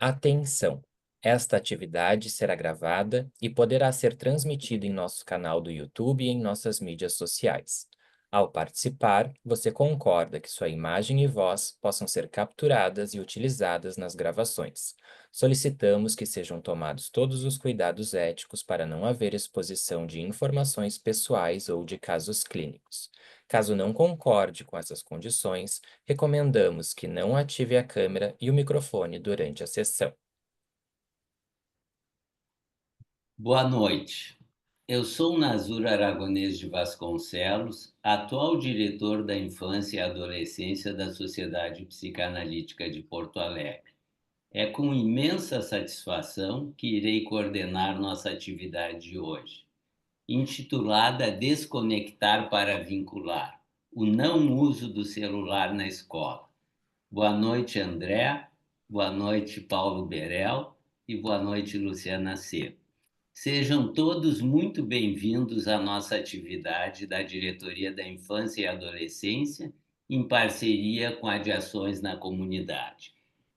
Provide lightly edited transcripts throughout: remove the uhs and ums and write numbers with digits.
Atenção! Esta atividade será gravada e poderá ser transmitida em nosso canal do YouTube e em nossas mídias sociais. Ao participar, você concorda que sua imagem e voz possam ser capturadas e utilizadas nas gravações. Solicitamos que sejam tomados todos os cuidados éticos para não haver exposição de informações pessoais ou de casos clínicos. Caso não concorde com essas condições, recomendamos que não ative a câmera e o microfone durante a sessão. Boa noite. Eu sou Nazur Aragonês de Vasconcelos, atual diretor da Infância e Adolescência da Sociedade Psicanalítica de Porto Alegre. É com imensa satisfação que irei coordenar nossa atividade de hoje, intitulada Desconectar para Vincular, o não uso do celular na escola. Boa noite, André. Boa noite, Paulo Berel. E boa noite, Luciana C. Sejam todos muito bem-vindos à nossa atividade da Diretoria da Infância e Adolescência, em parceria com a de Ações na Comunidade.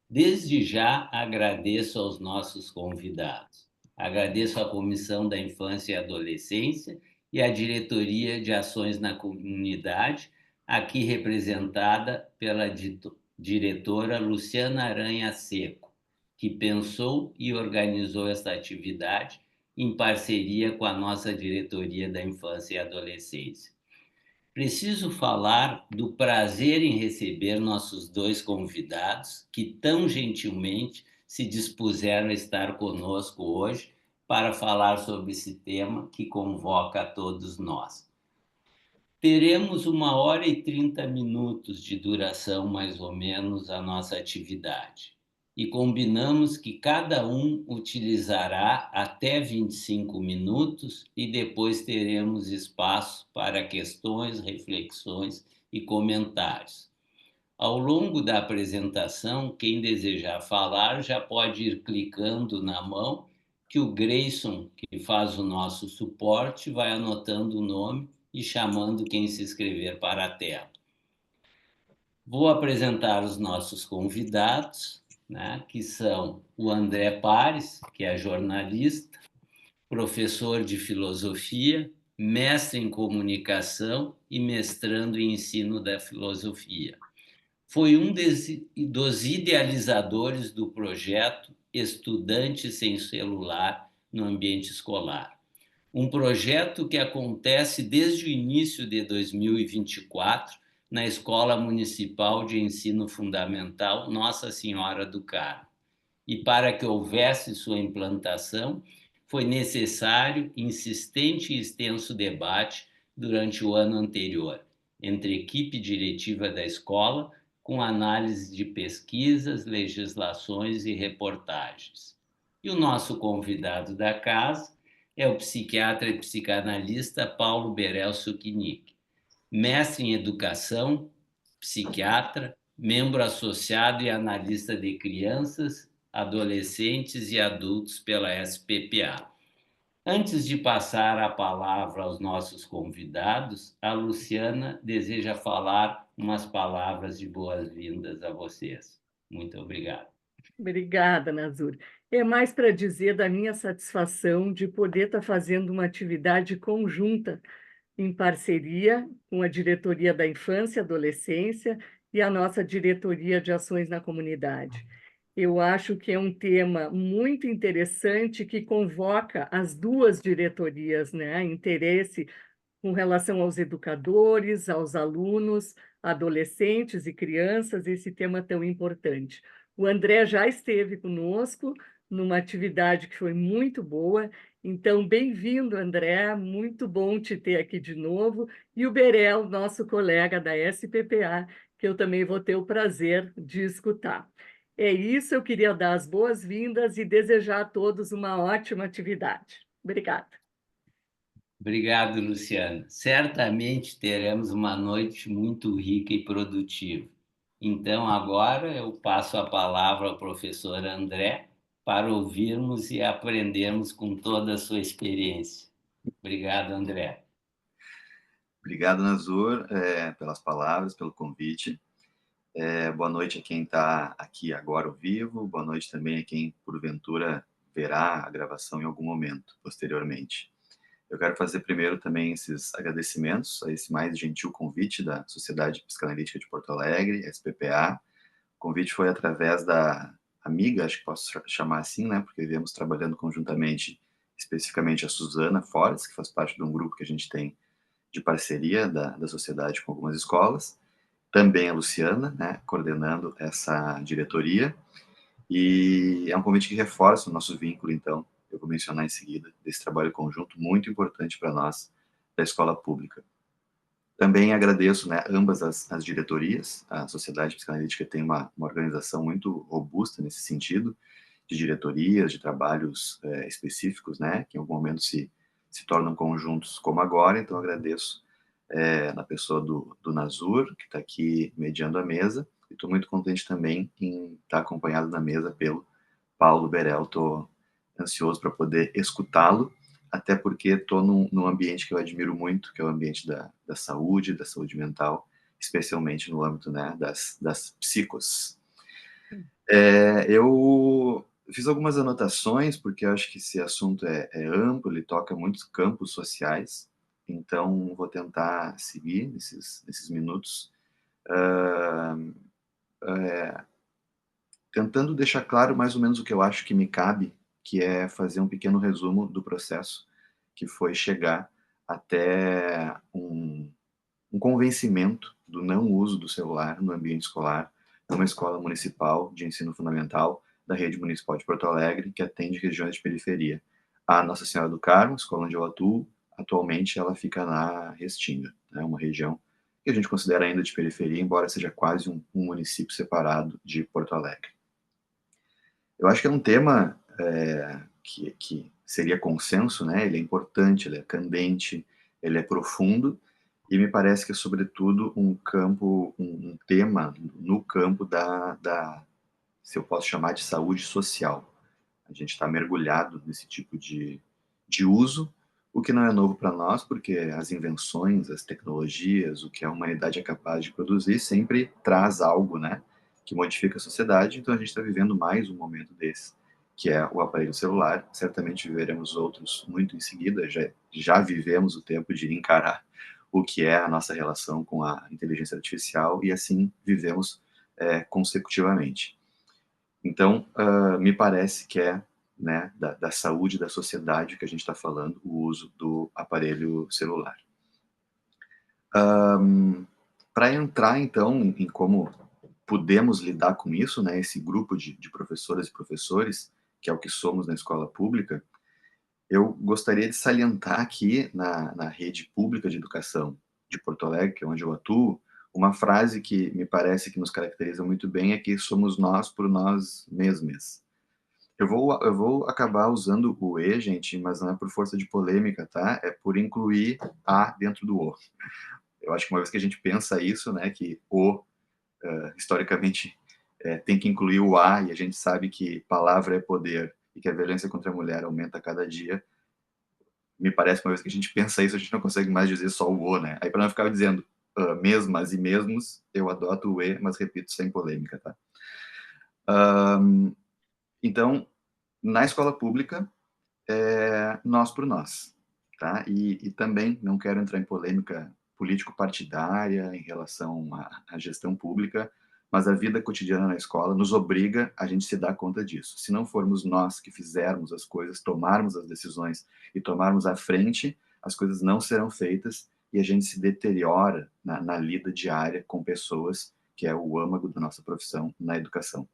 Desde já agradeço aos nossos convidados. Agradeço à Comissão da Infância e Adolescência e à Diretoria de Ações na Comunidade, aqui representada pela diretora Luciana Aranha Seco, que pensou e organizou esta atividade em parceria com a nossa Diretoria da Infância e Adolescência. Preciso falar do prazer em receber nossos dois convidados, que tão gentilmente se dispuseram a estar conosco hoje para falar sobre esse tema que convoca a todos nós. Teremos 1h30 de duração, mais ou menos, a nossa atividade. E combinamos que cada um utilizará até 25 minutos e depois teremos espaço para questões, reflexões e comentários. Ao longo da apresentação, quem desejar falar já pode ir clicando na mão, que o Grayson, que faz o nosso suporte, vai anotando o nome e chamando quem se inscrever para a tela. Vou apresentar os nossos convidados, né, que são o André Pares, que é jornalista, professor de filosofia, mestre em comunicação e mestrando em ensino da filosofia. Foi um dos idealizadores do projeto Estudante Sem Celular no Ambiente Escolar. Um projeto que acontece desde o início de 2024 na Escola Municipal de Ensino Fundamental Nossa Senhora do Carmo. E para que houvesse sua implantação, foi necessário insistente e extenso debate durante o ano anterior, entre equipe diretiva da escola, com análise de pesquisas, legislações e reportagens. E o nosso convidado da casa é o psiquiatra e psicanalista Paulo Berel Suquinic, mestre em educação, psiquiatra, membro associado e analista de crianças, adolescentes e adultos pela SPPA. Antes de passar a palavra aos nossos convidados, a Luciana deseja falar umas palavras de boas-vindas a vocês. Muito obrigado. Obrigada, Nazur. É mais para dizer da minha satisfação de poder estar fazendo uma atividade conjunta em parceria com a Diretoria da Infância e Adolescência e a nossa Diretoria de Ações na Comunidade. Eu acho que é um tema muito interessante que convoca as duas diretorias, né? Interesse com relação aos educadores, aos alunos, adolescentes e crianças, esse tema tão importante. O André já esteve conosco numa atividade que foi muito boa, então bem-vindo, André, muito bom te ter aqui de novo, e o Berel, nosso colega da SPPA, que eu também vou ter o prazer de escutar. É isso, eu queria dar as boas-vindas e desejar a todos uma ótima atividade. Obrigada. Obrigado, Luciana. Certamente teremos uma noite muito rica e produtiva. Então, agora eu passo a palavra ao professor André para ouvirmos e aprendermos com toda a sua experiência. Obrigado, André. Obrigado, Nazur, pelas palavras, pelo convite. Boa noite a quem está aqui agora ao vivo, boa noite também a quem, porventura, verá a gravação em algum momento, posteriormente. Eu quero fazer primeiro também esses agradecimentos a esse mais gentil convite da Sociedade Psicanalítica de Porto Alegre, SPPA. O convite foi através da amiga, acho que posso chamar assim, né, porque viemos trabalhando conjuntamente, especificamente a Suzana Fortes, que faz parte de um grupo que a gente tem de parceria da sociedade com algumas escolas, também a Luciana, né, coordenando essa diretoria, e é um convite que reforça o nosso vínculo, então, eu vou mencionar em seguida, desse trabalho conjunto muito importante para nós, da escola pública. Também agradeço, né, ambas as diretorias, a Sociedade Psicanalítica tem uma organização muito robusta nesse sentido, de diretorias, de trabalhos específicos, né, que em algum momento se tornam conjuntos como agora, então agradeço na pessoa do Nazur, que está aqui mediando a mesa, e estou muito contente também em estar acompanhado na mesa pelo Paulo Berel, estou ansioso para poder escutá-lo, até porque estou num ambiente que eu admiro muito, que é o ambiente da saúde mental, especialmente no âmbito, né, das psicos. Eu fiz algumas anotações, porque eu acho que esse assunto é amplo, ele toca muitos campos sociais, então vou tentar seguir nesses minutos, tentando deixar claro mais ou menos o que eu acho que me cabe, que é fazer um pequeno resumo do processo que foi chegar até um convencimento do não uso do celular no ambiente escolar, numa escola municipal de ensino fundamental da rede municipal de Porto Alegre, que atende regiões de periferia. A Nossa Senhora do Carmo, escola onde eu atuo, atualmente ela fica na Restinga, né, uma região que a gente considera ainda de periferia, embora seja quase um município separado de Porto Alegre. Eu acho que é um tema que seria consenso, né? Ele é importante, ele é candente, ele é profundo, e me parece que é, sobretudo, um tema no campo se eu posso chamar de saúde social. A gente está mergulhado nesse tipo de uso, o que não é novo para nós, porque as invenções, as tecnologias, o que a humanidade é capaz de produzir, sempre traz algo, né, que modifica a sociedade. Então a gente está vivendo mais um momento desse, que é o aparelho celular. Certamente viveremos outros muito em seguida. Já vivemos o tempo de encarar o que é a nossa relação com a inteligência artificial, e assim vivemos consecutivamente. Então, me parece que é, né, da saúde da sociedade que a gente está falando, o uso do aparelho celular. Para entrar, então, em como podemos lidar com isso, né, esse grupo de professoras e professores, que é o que somos na escola pública, eu gostaria de salientar aqui na rede pública de educação de Porto Alegre, que é onde eu atuo, uma frase que me parece que nos caracteriza muito bem, é que somos nós por nós mesmos. Eu vou acabar usando o "e", gente, mas não é por força de polêmica, tá? É por incluir "a" dentro do "o". Eu acho que uma vez que a gente pensa isso, né, que historicamente, tem que incluir o "a", e a gente sabe que palavra é poder e que a violência contra a mulher aumenta a cada dia, me parece que uma vez que a gente pensa isso, a gente não consegue mais dizer só o "o", né? Aí, para não ficar dizendo mesmas e mesmos, eu adoto o "e", mas repito sem polêmica, tá? Então, na escola pública, nós por nós, tá? E também não quero entrar em polêmica político-partidária em relação à gestão pública, mas a vida cotidiana na escola nos obriga a gente se dar conta disso. Se não formos nós que fizermos as coisas, tomarmos as decisões e tomarmos a frente, as coisas não serão feitas e a gente se deteriora na lida diária com pessoas, que é o âmago da nossa profissão na educação.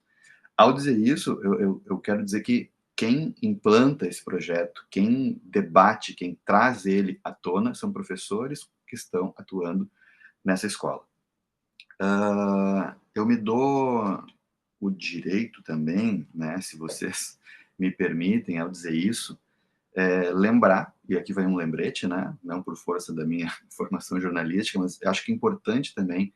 Ao dizer isso, eu quero dizer que quem implanta esse projeto, quem debate, quem traz ele à tona, são professores que estão atuando nessa escola. Eu me dou o direito também, né, se vocês me permitem, ao dizer isso, lembrar, e aqui vai um lembrete, né, não por força da minha formação jornalística, mas acho que é importante também,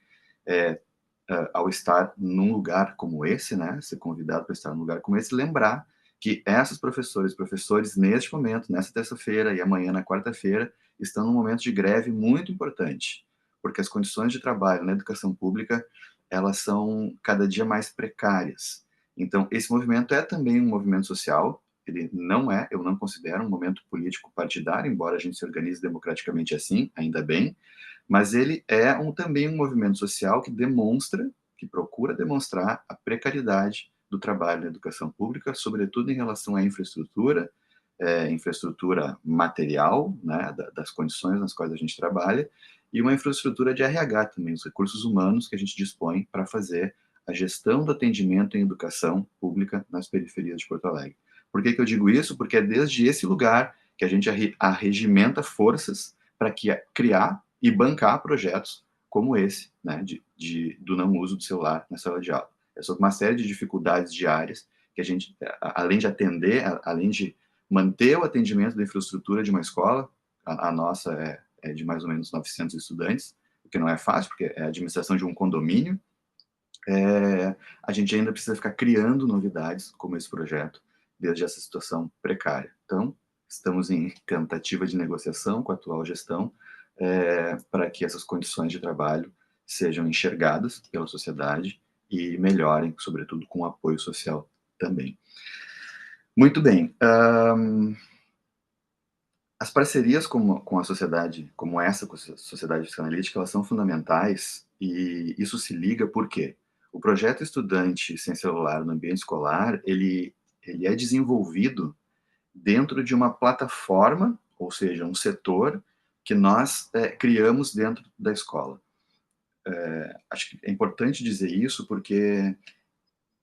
ao estar num lugar como esse, né, ser convidado para estar num lugar como esse, lembrar que essas professoras e professores, neste momento, nessa terça-feira e amanhã, na quarta-feira, estão num momento de greve muito importante, porque as condições de trabalho na educação pública elas são cada dia mais precárias. Então, esse movimento é também um movimento social, ele não é, eu não considero um momento político partidário, embora a gente se organize democraticamente assim, ainda bem, mas ele é também um movimento social que demonstra, que procura demonstrar a precariedade do trabalho na educação pública, sobretudo em relação à infraestrutura, infraestrutura material, né, das condições nas quais a gente trabalha, e uma infraestrutura de RH também, os recursos humanos que a gente dispõe para fazer a gestão do atendimento em educação pública nas periferias de Porto Alegre. Por que eu digo isso? Porque é desde esse lugar que a gente arregimenta forças para criar e bancar projetos como esse, né, do não uso do celular na sala de aula. É sobre uma série de dificuldades diárias que a gente, além de atender, além de manter o atendimento da infraestrutura de uma escola, a nossa é de mais ou menos 900 estudantes, o que não é fácil, porque é a administração de um condomínio, a gente ainda precisa ficar criando novidades como esse projeto, desde essa situação precária. Então, estamos em tentativa de negociação com a atual gestão, para que essas condições de trabalho sejam enxergadas pela sociedade e melhorem, sobretudo com o apoio social também. Muito bem. As parcerias com a sociedade, como essa com a sociedade psicanalítica, elas são fundamentais, e isso se liga por quê? O projeto Estudante Sem Celular no Ambiente Escolar, ele é desenvolvido dentro de uma plataforma, ou seja, um setor que nós criamos dentro da escola. Acho que é importante dizer isso porque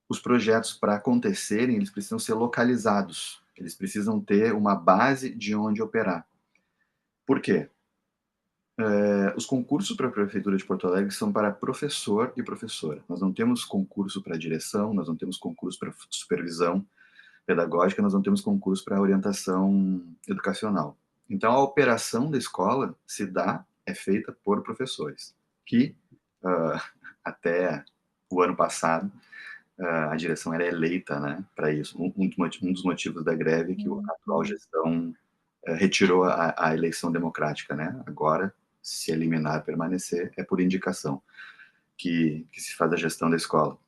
os projetos, para acontecerem, eles precisam ser localizados, eles precisam ter uma base de onde operar. Por quê? Os concursos para a Prefeitura de Porto Alegre são para professor e professora. Nós não temos concurso para direção, nós não temos concurso para supervisão pedagógica, nós não temos concurso para orientação educacional. Então, a operação da escola é feita por professores, que até o ano passado, a direção era eleita, né, para isso. Um dos motivos da greve é que a atual gestão retirou a eleição democrática, né? Agora, se eliminar, permanecer, é por indicação que se faz a gestão da escola.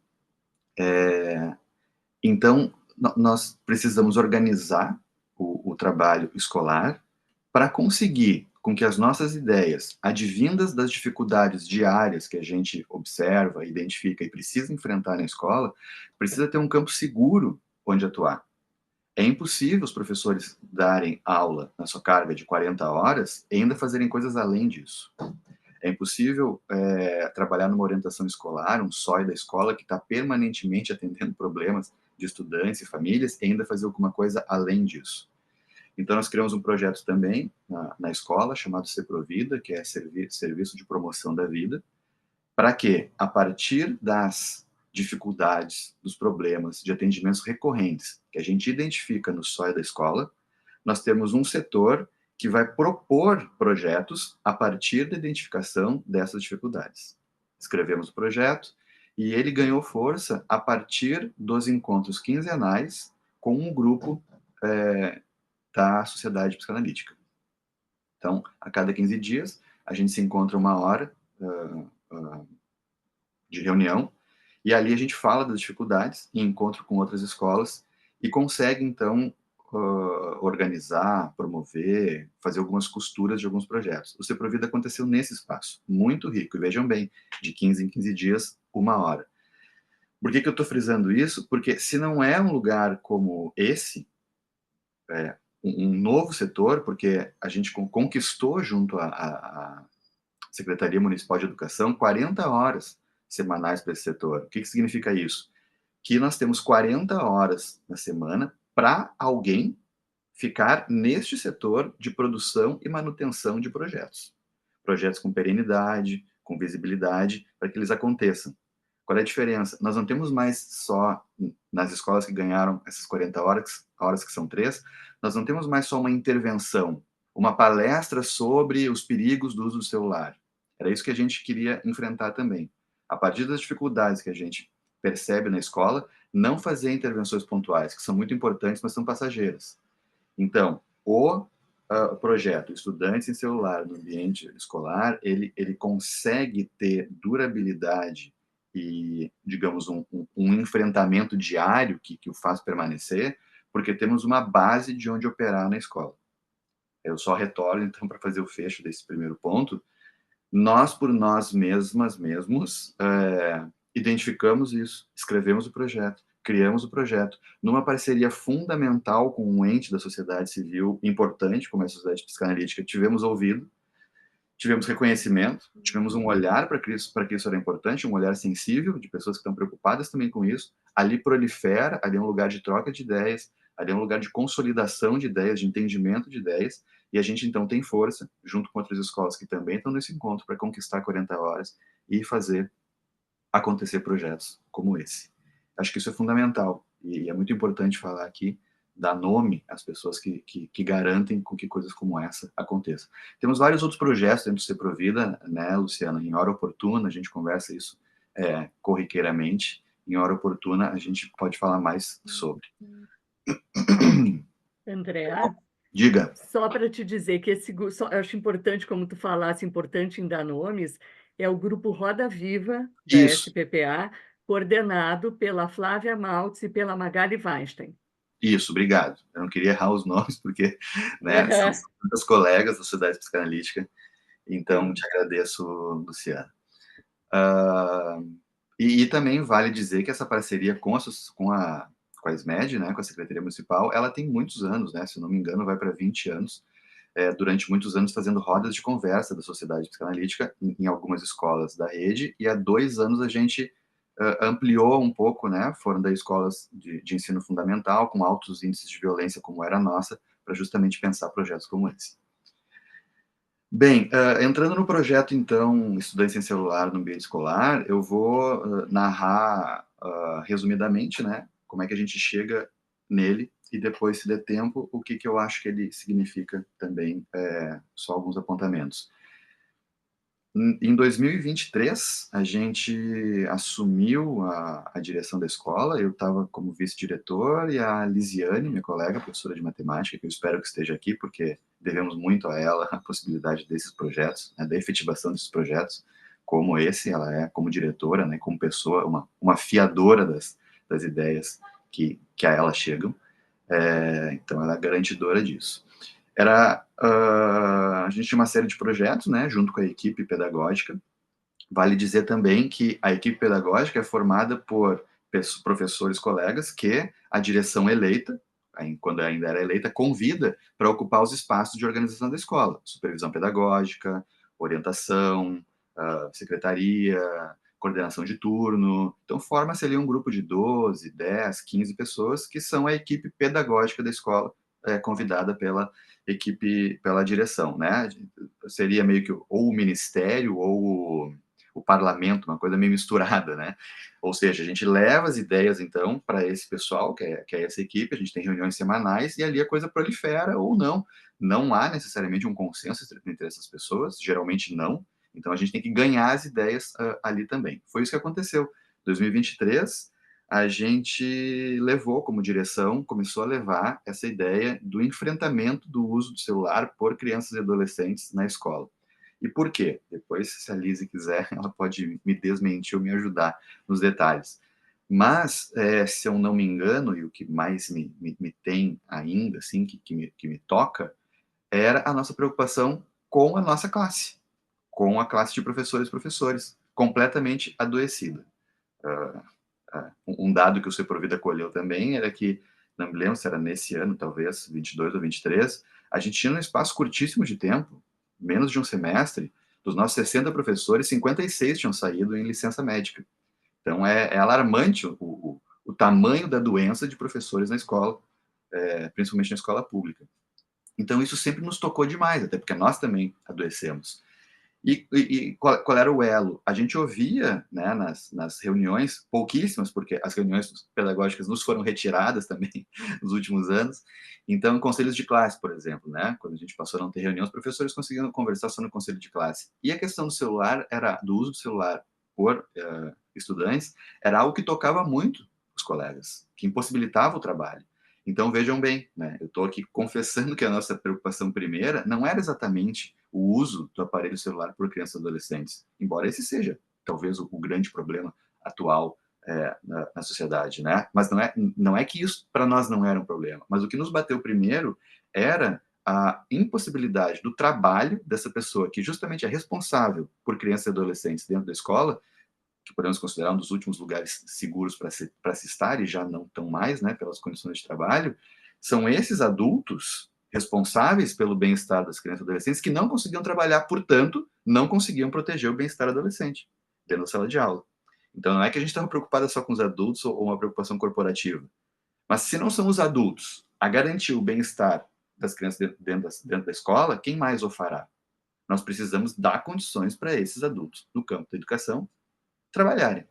Então, nós precisamos organizar o trabalho escolar para conseguir com que as nossas ideias, advindas das dificuldades diárias que a gente observa, identifica e precisa enfrentar na escola, precisa ter um campo seguro onde atuar. É impossível os professores darem aula na sua carga de 40 horas e ainda fazerem coisas além disso. É impossível trabalhar numa orientação escolar, um SOI da escola, que está permanentemente atendendo problemas de estudantes e famílias, e ainda fazer alguma coisa além disso. Então, nós criamos um projeto também na escola, chamado Seprovida, que é Serviço de Promoção da Vida, para que, a partir das dificuldades, dos problemas de atendimentos recorrentes que a gente identifica no SOI da escola, nós temos um setor que vai propor projetos a partir da identificação dessas dificuldades. Escrevemos o projeto e ele ganhou força a partir dos encontros quinzenais com um grupo da Sociedade Psicanalítica. Então, a cada 15 dias, a gente se encontra uma hora de reunião, e ali a gente fala das dificuldades, em encontro com outras escolas, e consegue, então, organizar, promover, fazer algumas costuras de alguns projetos. O Seprovida aconteceu nesse espaço, muito rico, e vejam bem, de 15 em 15 dias, uma hora. Por que eu estou frisando isso? Porque se não é um lugar como esse, um novo setor, porque a gente conquistou junto à Secretaria Municipal de Educação 40 horas semanais para esse setor. O que significa isso? Que nós temos 40 horas na semana para alguém ficar neste setor de produção e manutenção de projetos. Projetos com perenidade, com visibilidade, para que eles aconteçam. Qual é a diferença? Nós não temos mais só, nas escolas que ganharam essas 40 horas que são 3, nós não temos mais só uma intervenção, uma palestra sobre os perigos do uso do celular. Era isso que a gente queria enfrentar também. A partir das dificuldades que a gente percebe na escola, não fazer intervenções pontuais, que são muito importantes, mas são passageiras. Então, o projeto Estudantes em Celular no Ambiente Escolar, ele consegue ter durabilidade digamos, um enfrentamento diário que o faz permanecer, porque temos uma base de onde operar na escola. Eu só retorno, então, para fazer o fecho desse primeiro ponto. Nós, por nós mesmos, identificamos isso, escrevemos o projeto, criamos o projeto, numa parceria fundamental com um ente da sociedade civil importante, como é a Sociedade Psicanalítica. Tivemos ouvido, tivemos reconhecimento, tivemos um olhar para que isso era importante, um olhar sensível, de pessoas que estão preocupadas também com isso. Ali prolifera, ali é um lugar de troca de ideias, ali é um lugar de consolidação de ideias, de entendimento de ideias, e a gente então tem força, junto com outras escolas que também estão nesse encontro, para conquistar 40 horas e fazer acontecer projetos como esse. Acho que isso é fundamental, e é muito importante falar aqui, dar nome às pessoas que garantem com que coisas como essa aconteçam. Temos vários outros projetos dentro do Seprovida, né, Luciana? Em hora oportuna, a gente conversa isso corriqueiramente. Em hora oportuna, a gente pode falar mais sobre. Andréa, Diga. só para te dizer que eu acho importante, como tu falasse, importante em dar nomes, é o grupo Roda Viva, da Isso. SPPA, coordenado pela Flávia Maltz e pela Magali Weinstein. Isso, obrigado. Eu não queria errar os nomes, porque né, são muitas colegas da Sociedade Psicanalítica, então te agradeço, Luciana. E também vale dizer que essa parceria com a SMED, né, com a Secretaria Municipal, ela tem muitos anos, né, se não me engano, vai para 20 anos, durante muitos anos fazendo rodas de conversa da Sociedade Psicanalítica em algumas escolas da rede, e há 2 anos a gente ampliou um pouco, né, foram daí escolas de ensino fundamental, com altos índices de violência, como era a nossa, para justamente pensar projetos como esse. Bem, entrando no projeto, então, Estudantes Sem Celular no Ambiente Escolar, eu vou narrar resumidamente, né, como é que a gente chega nele, e depois, se der tempo, o que eu acho que ele significa também, só alguns apontamentos. Em 2023, a gente assumiu a direção da escola, eu estava como vice-diretor, e a Lisiane, minha colega, professora de matemática, que eu espero que esteja aqui, porque devemos muito a ela a possibilidade desses projetos, né, da efetivação desses projetos, como esse, ela é como diretora, né, como pessoa, uma fiadora das ideias que a ela chegam, então ela é garantidora disso. A gente tinha uma série de projetos, né, junto com a equipe pedagógica. Vale dizer também que a equipe pedagógica é formada por professores colegas que a direção eleita, quando ainda era eleita, convida para ocupar os espaços de organização da escola, supervisão pedagógica, orientação, secretaria, coordenação de turno. Então forma-se ali um grupo de 12, 10, 15 pessoas que são a equipe pedagógica da escola, convidada pela equipe, pela direção, né? Seria meio que ou o ministério ou o parlamento, uma coisa meio misturada, né? Ou seja, a gente leva as ideias, então, para esse pessoal, que é essa equipe, a gente tem reuniões semanais, e ali a coisa prolifera ou não. Não há necessariamente um consenso entre essas pessoas, geralmente não, então a gente tem que ganhar as ideias ali também. Foi isso que aconteceu. Em 2023, a gente levou como direção, começou a levar essa ideia do enfrentamento do uso do celular por crianças e adolescentes na escola. E por quê? Depois, se a Lise quiser, ela pode me desmentir ou me ajudar nos detalhes. Mas, se eu não me engano, e o que mais me tem ainda, assim, que me toca, era a nossa preocupação com a nossa classe, com a classe de professores e professores, completamente adoecida. Um dado que o Seprovida colheu também era que, não me lembro se era nesse ano, talvez, 22 ou 23, a gente tinha um espaço curtíssimo de tempo, menos de um semestre, dos nossos 60 professores, 56 tinham saído em licença médica. Então, é alarmante o tamanho da doença de professores na escola, principalmente na escola pública. Então, isso sempre nos tocou demais, até porque nós também adoecemos. E qual era o elo? A gente ouvia, né, nas reuniões, pouquíssimas, porque as reuniões pedagógicas nos foram retiradas também nos últimos anos. Então, conselhos de classe, por exemplo, né, quando a gente passou a não ter reunião, os professores conseguiam conversar só no conselho de classe. E a questão do celular, do uso do celular por estudantes, era algo que tocava muito os colegas, que impossibilitava o trabalho. Então, vejam bem, né, eu estou aqui confessando que a nossa preocupação primeira não era exatamente o uso do aparelho celular por crianças e adolescentes, embora esse seja, talvez, o grande problema atual na sociedade, né? Mas não é que isso para nós não era um problema, mas o que nos bateu primeiro era a impossibilidade do trabalho dessa pessoa, que justamente é responsável por crianças e adolescentes dentro da escola, que podemos considerar um dos últimos lugares seguros para se estar, e já não tão mais, né, pelas condições de trabalho, são esses adultos responsáveis pelo bem-estar das crianças e adolescentes que não conseguiam trabalhar, portanto, não conseguiam proteger o bem-estar adolescente dentro da sala de aula. Então, não é que a gente estava preocupada só com os adultos ou uma preocupação corporativa, mas se não são os adultos a garantir o bem-estar das crianças dentro da escola, quem mais o fará? Nós precisamos dar condições para esses adultos no campo da educação trabalharem.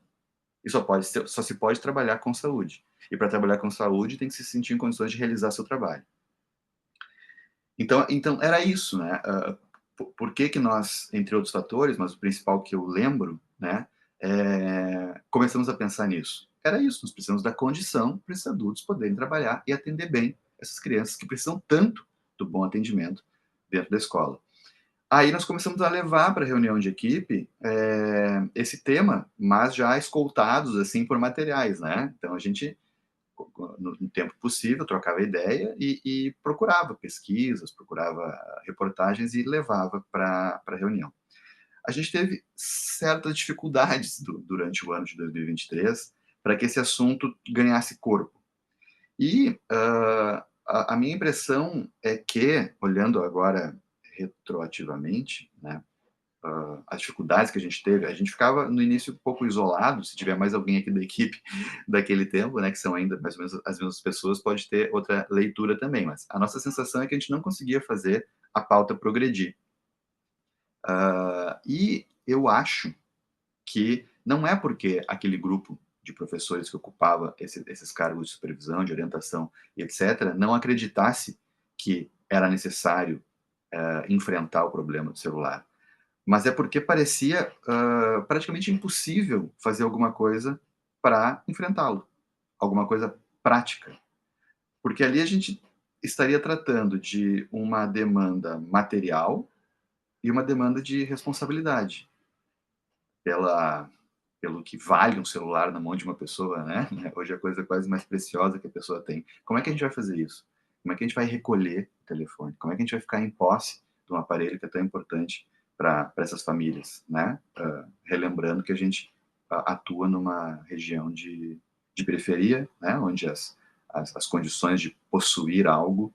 E só se pode trabalhar com saúde. E para trabalhar com saúde tem que se sentir em condições de realizar seu trabalho. Então era isso, né? Por que nós, entre outros fatores, mas o principal que eu lembro, né, começamos a pensar nisso? Era isso, nós precisamos dar condição para esses adultos poderem trabalhar e atender bem essas crianças que precisam tanto do bom atendimento dentro da escola. Aí nós começamos a levar para a reunião de equipe esse tema, mas já escoltados assim por materiais, né? Então a gente, no tempo possível, trocava ideia e procurava pesquisas, procurava reportagens e levava para a reunião. A gente teve certas dificuldades durante o ano de 2023 para que esse assunto ganhasse corpo. E a minha impressão é que, olhando agora retroativamente, né, as dificuldades que a gente ficava no início um pouco isolado. Se tiver mais alguém aqui da equipe daquele tempo, né, que são ainda mais ou menos as mesmas pessoas, pode ter outra leitura também, mas a nossa sensação é que a gente não conseguia fazer a pauta progredir. E eu acho que não é porque aquele grupo de professores que ocupava esses cargos de supervisão, de orientação e etc., não acreditasse que era necessário enfrentar o problema do celular, mas é porque parecia praticamente impossível fazer alguma coisa para enfrentá-lo, alguma coisa prática. Porque ali a gente estaria tratando de uma demanda material e uma demanda de responsabilidade pelo que vale um celular na mão de uma pessoa, né? Hoje é a coisa quase mais preciosa que a pessoa tem. Como é que a gente vai fazer isso? Como é que a gente vai recolher o telefone? Como é que a gente vai ficar em posse de um aparelho que é tão importante para essas famílias, né? Relembrando que a gente atua numa região de periferia, né? Onde as condições de possuir algo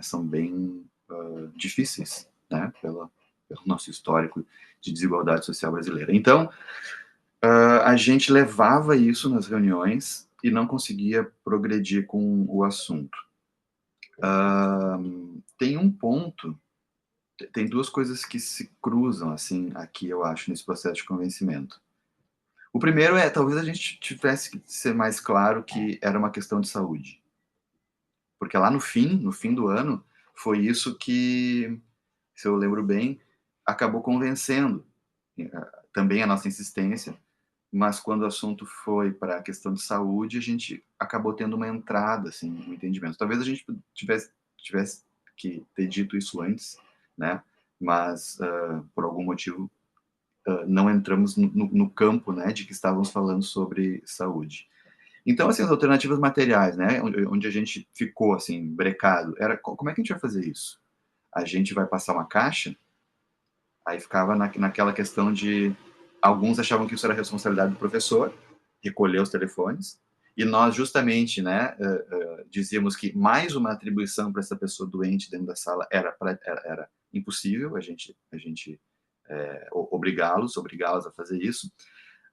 são bem difíceis, né? Pelo nosso histórico de desigualdade social brasileira. Então, a gente levava isso nas reuniões e não conseguia progredir com o assunto. Tem um ponto, tem duas coisas que se cruzam, assim, aqui, eu acho, nesse processo de convencimento. O primeiro talvez a gente tivesse que ser mais claro que era uma questão de saúde. Porque lá no fim do ano, foi isso que, se eu lembro bem, acabou convencendo também a nossa insistência, mas quando o assunto foi para a questão de saúde, a gente acabou tendo uma entrada, assim, um entendimento. Talvez a gente tivesse que ter dito isso antes, né? Mas por algum motivo não entramos no campo, né, de que estávamos falando sobre saúde. Então, assim, as alternativas materiais, né, onde a gente ficou, assim, brecado, era como é que a gente vai fazer isso? A gente vai passar uma caixa? Aí ficava naquela questão de... Alguns achavam que isso era responsabilidade do professor, recolher os telefones, e nós justamente, né, dizíamos que mais uma atribuição para essa pessoa doente dentro da sala era impossível, a gente obrigá-las a fazer isso.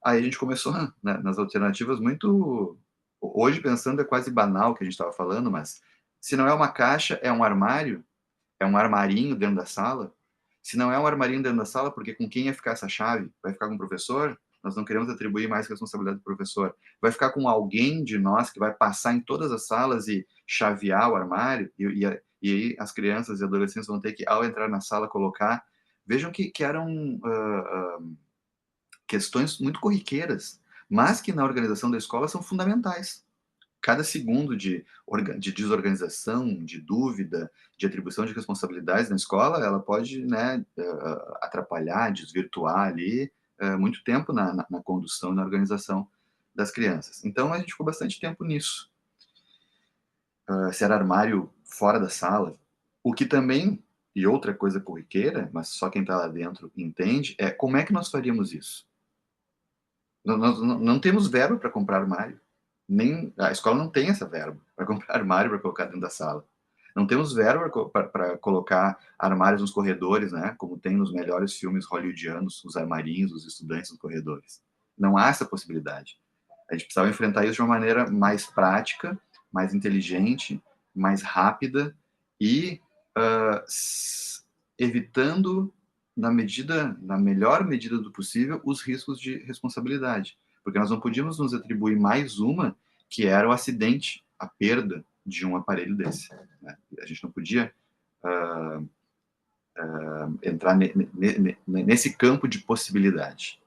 Aí a gente começou nas alternativas muito... Hoje, pensando, é quase banal o que a gente estava falando, mas se não é uma caixa, é um armário, é um armarinho dentro da sala. Se não é um armarinho dentro da sala, porque com quem ia ficar essa chave? Vai ficar com o professor? Nós não queremos atribuir mais responsabilidade do professor. Vai ficar com alguém de nós que vai passar em todas as salas e chavear o armário? E aí as crianças e adolescentes vão ter que, ao entrar na sala, colocar... Vejam que eram questões muito corriqueiras, mas que na organização da escola são fundamentais. Cada segundo de desorganização, de dúvida, de atribuição de responsabilidades na escola, ela pode, né, atrapalhar, desvirtuar ali muito tempo na condução e na organização das crianças. Então, a gente ficou bastante tempo nisso. Se era armário fora da sala, o que também, e outra coisa corriqueira, mas só quem está lá dentro entende, é como é que nós faríamos isso? Nós não temos verba para comprar armário. Nem a escola não tem essa verba para comprar armário para colocar dentro da sala. Não temos verba para colocar armários nos corredores, né? Como tem nos melhores filmes hollywoodianos, os armarinhos dos estudantes nos corredores. Não há essa possibilidade. A gente precisava enfrentar isso de uma maneira mais prática, mais inteligente, mais rápida e evitando na melhor medida do possível, os riscos de responsabilidade. Porque nós não podíamos nos atribuir mais uma, que era o acidente, a perda de um aparelho desse. Né? A gente não podia entrar nesse campo de possibilidade.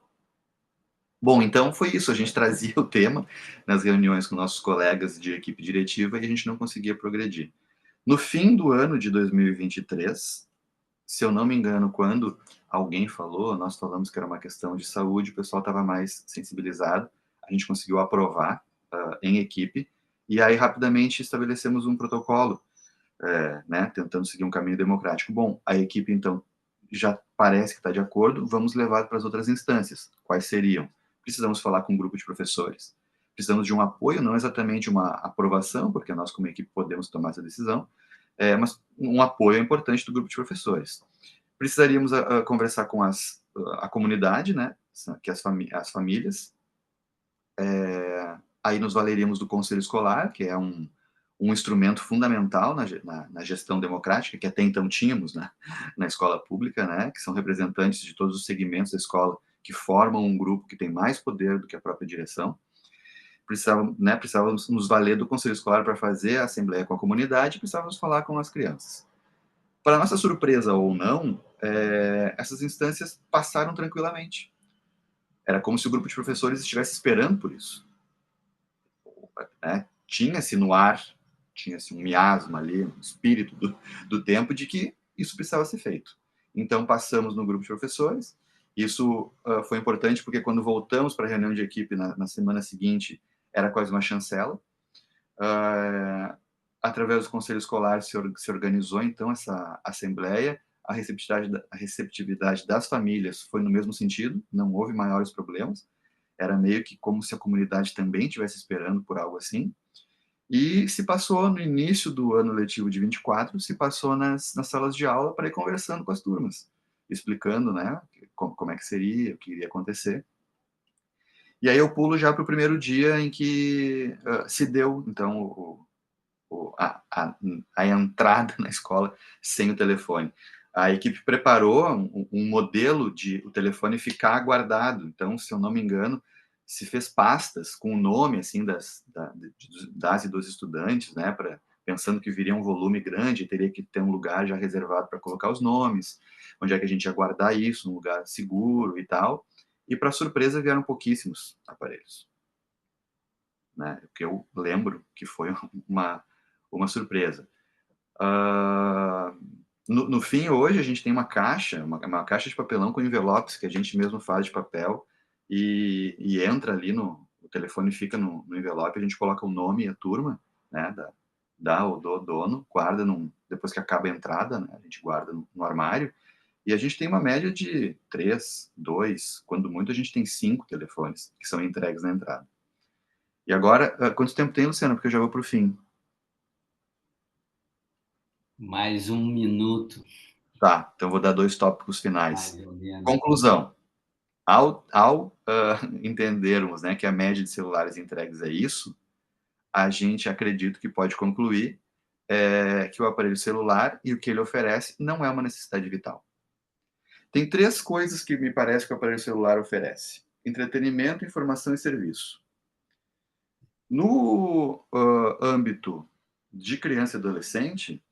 Bom, então foi isso. A gente trazia o tema nas reuniões com nossos colegas de equipe diretiva e a gente não conseguia progredir. No fim do ano de 2023, se eu não me engano, quando alguém falou, nós falamos que era uma questão de saúde, o pessoal estava mais sensibilizado, a gente conseguiu aprovar em equipe, e aí rapidamente estabelecemos um protocolo, né, tentando seguir um caminho democrático. Bom, a equipe então já parece que está de acordo, vamos levar para as outras instâncias. Quais seriam? Precisamos falar com um grupo de professores, precisamos de um apoio, não exatamente uma aprovação, porque nós como equipe podemos tomar essa decisão, mas um apoio importante do grupo de professores. Precisaríamos conversar com a comunidade, né, que as famílias. Aí nos valeríamos do conselho escolar, que é um instrumento fundamental na gestão democrática, que até então tínhamos na escola pública, né, que são representantes de todos os segmentos da escola, que formam um grupo que tem mais poder do que a própria direção. Precisávamos nos valer do conselho escolar para fazer a assembleia com a comunidade, precisávamos falar com as crianças. Para nossa surpresa ou não, essas instâncias passaram tranquilamente. Era como se o grupo de professores estivesse esperando por isso. Tinha-se no ar, tinha-se um miasma ali, um espírito do tempo de que isso precisava ser feito. Então, passamos no grupo de professores. Isso foi importante porque quando voltamos para a reunião de equipe na semana seguinte, era quase uma chancela. Através do conselho escolar se organizou, então, essa assembleia. A receptividade das famílias foi no mesmo sentido, não houve maiores problemas. Era meio que como se a comunidade também estivesse esperando por algo assim. E se passou, no início do ano letivo de 24, se passou nas salas de aula para ir conversando com as turmas, explicando, né, como é que seria, o que iria acontecer. E aí eu pulo já para o primeiro dia em que se deu, então, a entrada na escola sem o telefone. A equipe preparou um modelo de o telefone ficar guardado. Então, se eu não me engano, se fez pastas com o nome assim das e dos estudantes, né, pensando que viria um volume grande, teria que ter um lugar já reservado para colocar os nomes, onde é que a gente ia guardar isso, num lugar seguro e tal. E, para surpresa, vieram pouquíssimos aparelhos. Né? O que eu lembro que foi uma surpresa. No fim, hoje, a gente tem uma caixa de papelão com envelopes que a gente mesmo faz de papel e entra ali o telefone fica no envelope, a gente coloca o nome e a turma, né, ou do dono, guarda depois que acaba a entrada, né, a gente guarda no armário, e a gente tem uma média de 3, 2, quando muito a gente tem 5 telefones que são entregues na entrada. E agora, quanto tempo tem, Luciano? Porque eu já vou para o fim. Mais 1 minuto. Tá, então vou dar 2 tópicos finais. Mais ou menos. Conclusão. Ao entendermos, né, que a média de celulares entregues é isso, a gente acredita que pode concluir que o aparelho celular e o que ele oferece não é uma necessidade vital. Tem 3 coisas que me parece que o aparelho celular oferece: entretenimento, informação e serviço. No âmbito de criança e adolescente,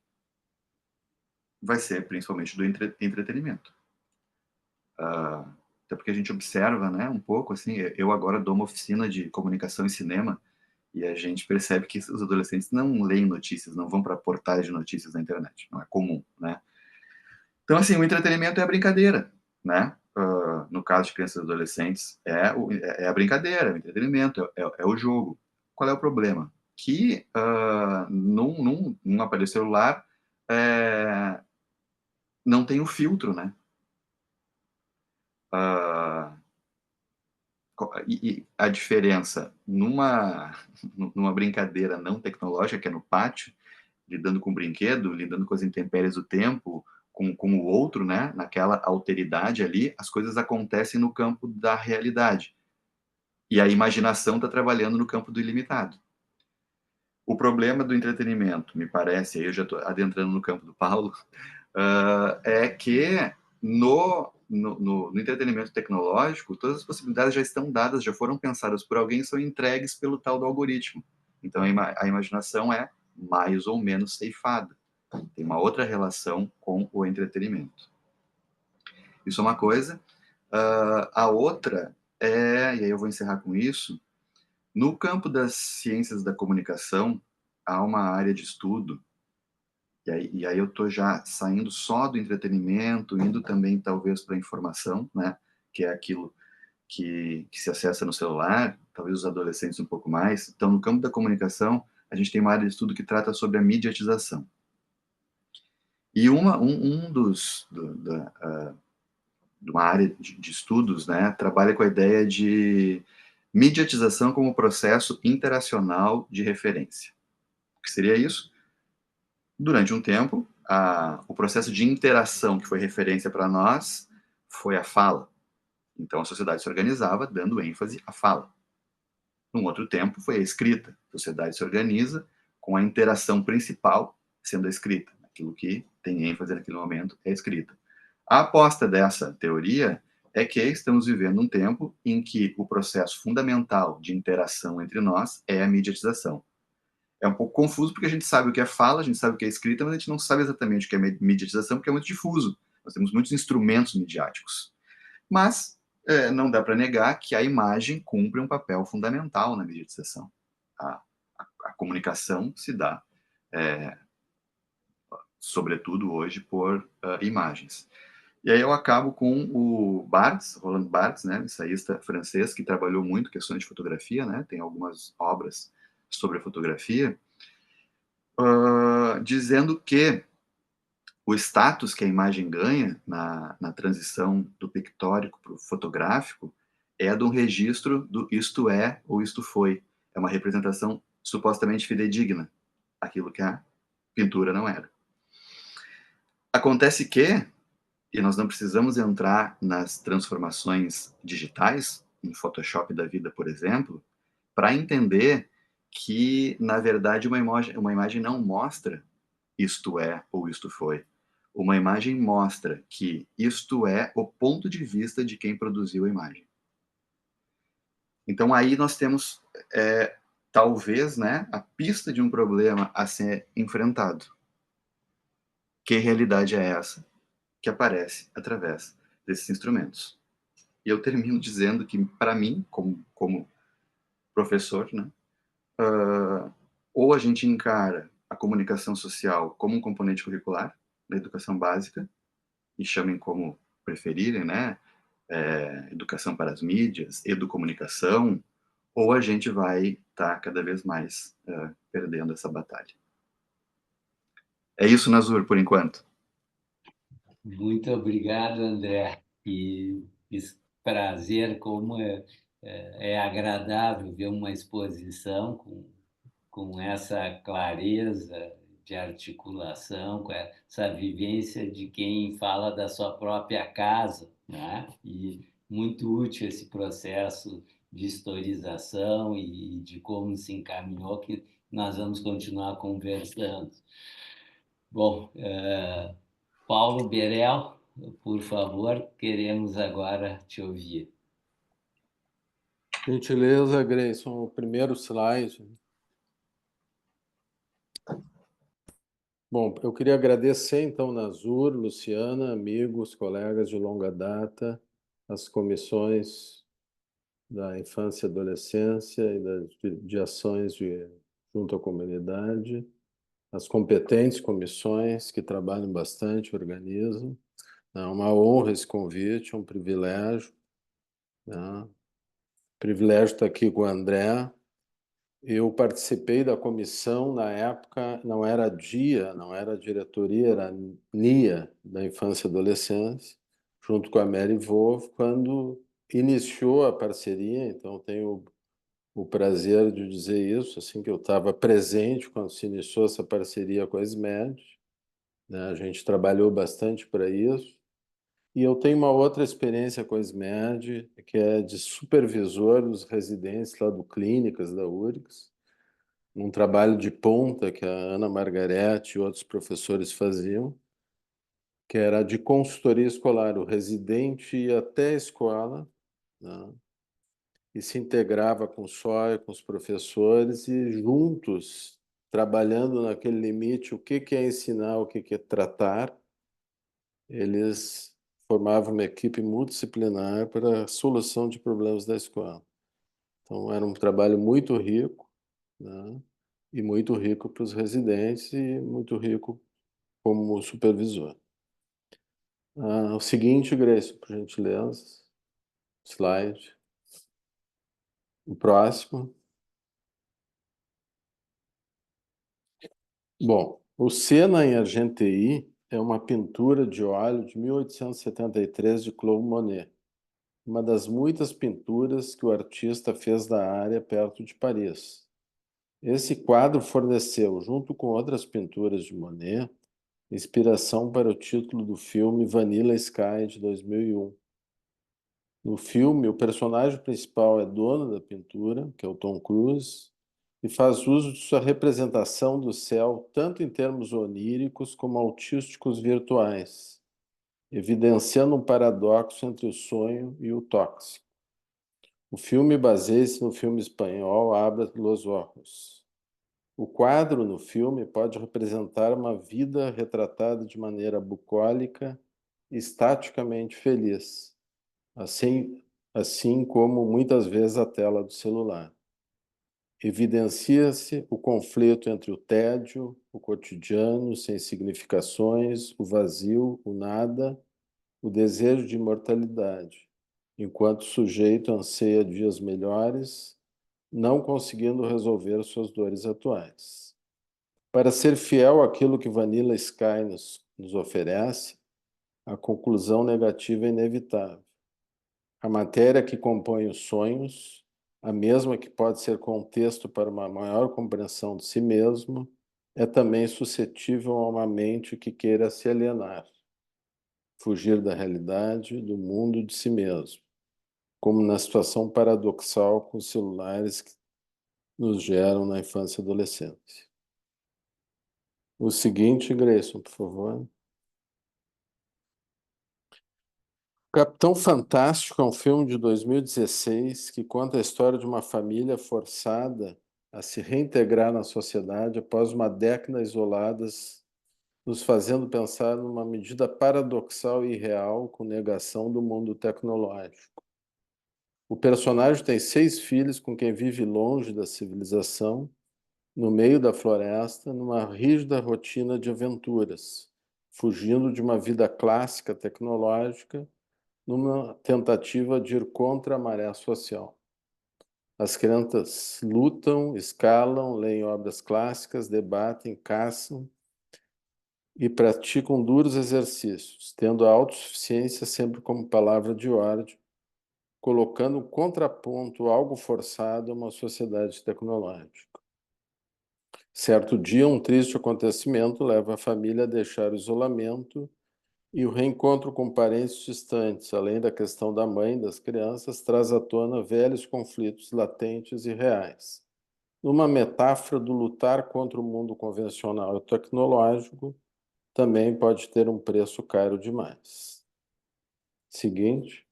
vai ser principalmente do entretenimento. Até porque a gente observa, né, um pouco, assim, eu agora dou uma oficina de comunicação e cinema, e a gente percebe que os adolescentes não leem notícias, não vão para portais de notícias na internet, não é comum, né? Então, assim, o entretenimento é a brincadeira, né? no caso de crianças e adolescentes, é a brincadeira, é o entretenimento, é o jogo. Qual é o problema? Que num aparelho celular não tem o filtro, né? E a diferença numa brincadeira não tecnológica, que é no pátio, lidando com o brinquedo, lidando com as intempéries do tempo, com o outro, né? Naquela alteridade ali, as coisas acontecem no campo da realidade. E a imaginação está trabalhando no campo do ilimitado. O problema do entretenimento, me parece, aí eu já estou adentrando no campo do Paulo, é que no entretenimento tecnológico, todas as possibilidades já estão dadas, já foram pensadas por alguém e são entregues pelo tal do algoritmo. Então, a imaginação é mais ou menos ceifada. Tem uma outra relação com o entretenimento. Isso é uma coisa. A outra e aí eu vou encerrar com isso, no campo das ciências da comunicação, há uma área de estudo, e aí eu estou já saindo só do entretenimento, indo também talvez para a informação, né? Que é aquilo que se acessa no celular, talvez os adolescentes um pouco mais. Então, no campo da comunicação, a gente tem uma área de estudo que trata sobre a mediatização. E uma área de estudos, né, trabalha com a ideia de mediatização como processo interacional de referência. O que seria isso? Durante um tempo, o processo de interação que foi referência para nós foi a fala. Então, a sociedade se organizava dando ênfase à fala. Num outro tempo, foi a escrita. A sociedade se organiza com a interação principal sendo a escrita. Aquilo que tem ênfase naquele momento é a escrita. A aposta dessa teoria é que estamos vivendo um tempo em que o processo fundamental de interação entre nós é a mediatização. É um pouco confuso porque a gente sabe o que é fala, a gente sabe o que é escrita, mas a gente não sabe exatamente o que é mediatização porque é muito difuso. Nós temos muitos instrumentos midiáticos. Mas não dá para negar que a imagem cumpre um papel fundamental na mediatização. A comunicação se dá, sobretudo hoje, por imagens. E aí eu acabo com o Barthes, Roland Barthes, né, ensaísta francês, que trabalhou muito questões de fotografia, né, tem algumas obras sobre a fotografia, dizendo que o status que a imagem ganha na transição do pictórico para o fotográfico é de um registro do isto é ou isto foi. É uma representação supostamente fidedigna, aquilo que a pintura não era. Acontece que, e nós não precisamos entrar nas transformações digitais, em Photoshop da vida, por exemplo, para entender que, na verdade, uma imagem não mostra isto é ou isto foi. Uma imagem mostra que isto é o ponto de vista de quem produziu a imagem. Então, aí nós temos, talvez, né, a pista de um problema a ser enfrentado. Que realidade é essa que aparece através desses instrumentos? E eu termino dizendo que, para mim, como professor, né, ou a gente encara a comunicação social como um componente curricular da educação básica, e chamem como preferirem, né? Educação para as mídias, educomunicação, ou a gente vai estar cada vez mais perdendo essa batalha. É isso, Nazur, por enquanto. Muito obrigado, André. E prazer, como é agradável ver uma exposição com essa clareza de articulação, com essa vivência de quem fala da sua própria casa, né? E muito útil esse processo de historização e de como se encaminhou, que nós vamos continuar conversando. Bom, Paulo Berel, por favor, queremos agora te ouvir. Gentileza, Grayson, o primeiro slide. Bom, eu queria agradecer, então, Nazur, Luciana, amigos, colegas de longa data, as comissões da infância e adolescência e de ações junto à comunidade, as competentes comissões que trabalham bastante, organizam, É uma honra esse convite, é um privilégio, né? Privilégio estar aqui com o André. Eu participei da comissão, na época, não era DIA, não era diretoria, era NIA, da Infância e Adolescência, junto com a Mary Wolf, quando iniciou a parceria. Então, tenho o prazer de dizer isso, assim, que eu estava presente quando se iniciou essa parceria com a SMED, né? A gente trabalhou bastante para isso. E eu tenho uma outra experiência com a SMED, que é de supervisor dos residentes lá do Clínicas, da URGS, um trabalho de ponta que a Ana Margarete e outros professores faziam, que era de consultoria escolar. O residente ia até a escola, né, e se integrava com o SOI, com os professores, e juntos, trabalhando naquele limite, o que é ensinar, o que é tratar, eles formavam uma equipe multidisciplinar para a solução de problemas da escola. Então, era um trabalho muito rico, né? E muito rico para os residentes e muito rico como supervisor. O seguinte, Grace, por gentileza, slide. O próximo. Bom, o Cena em Argenteuil é uma pintura de óleo de 1873 de Claude Monet, uma das muitas pinturas que o artista fez da área perto de Paris. Esse quadro forneceu, junto com outras pinturas de Monet, inspiração para o título do filme Vanilla Sky, de 2001. No filme, o personagem principal é dono da pintura, que é o Tom Cruise, e faz uso de sua representação do céu tanto em termos oníricos como autísticos virtuais, evidenciando um paradoxo entre o sonho e o tóxico. O filme baseia-se no filme espanhol Abra los Ojos. O quadro no filme pode representar uma vida retratada de maneira bucólica e estaticamente feliz, assim como muitas vezes a tela do celular. Evidencia-se o conflito entre o tédio, o cotidiano, sem significações, o vazio, o nada, o desejo de imortalidade, enquanto o sujeito anseia dias melhores, não conseguindo resolver suas dores atuais. Para ser fiel àquilo que Vanilla Sky nos oferece, a conclusão negativa é inevitável. A matéria que compõe os sonhos, a mesma que pode ser contexto para uma maior compreensão de si mesmo, é também suscetível a uma mente que queira se alienar, fugir da realidade, do mundo de si mesmo, como na situação paradoxal com os celulares que nos geram na infância e adolescência. O seguinte, Grayson, por favor. Capitão Fantástico é um filme de 2016 que conta a história de uma família forçada a se reintegrar na sociedade após uma década isoladas, nos fazendo pensar numa medida paradoxal e irreal com negação do mundo tecnológico. O personagem tem 6 filhos com quem vive longe da civilização, no meio da floresta, numa rígida rotina de aventuras, fugindo de uma vida clássica tecnológica numa tentativa de ir contra a maré social. As crianças lutam, escalam, leem obras clássicas, debatem, caçam e praticam duros exercícios, tendo a autossuficiência sempre como palavra de ordem, colocando um contraponto algo forçado a uma sociedade tecnológica. Certo dia, um triste acontecimento leva a família a deixar o isolamento e o reencontro com parentes distantes, além da questão da mãe das crianças, traz à tona velhos conflitos latentes e reais. Numa metáfora do lutar contra o mundo convencional e tecnológico, também pode ter um preço caro demais. Seguinte.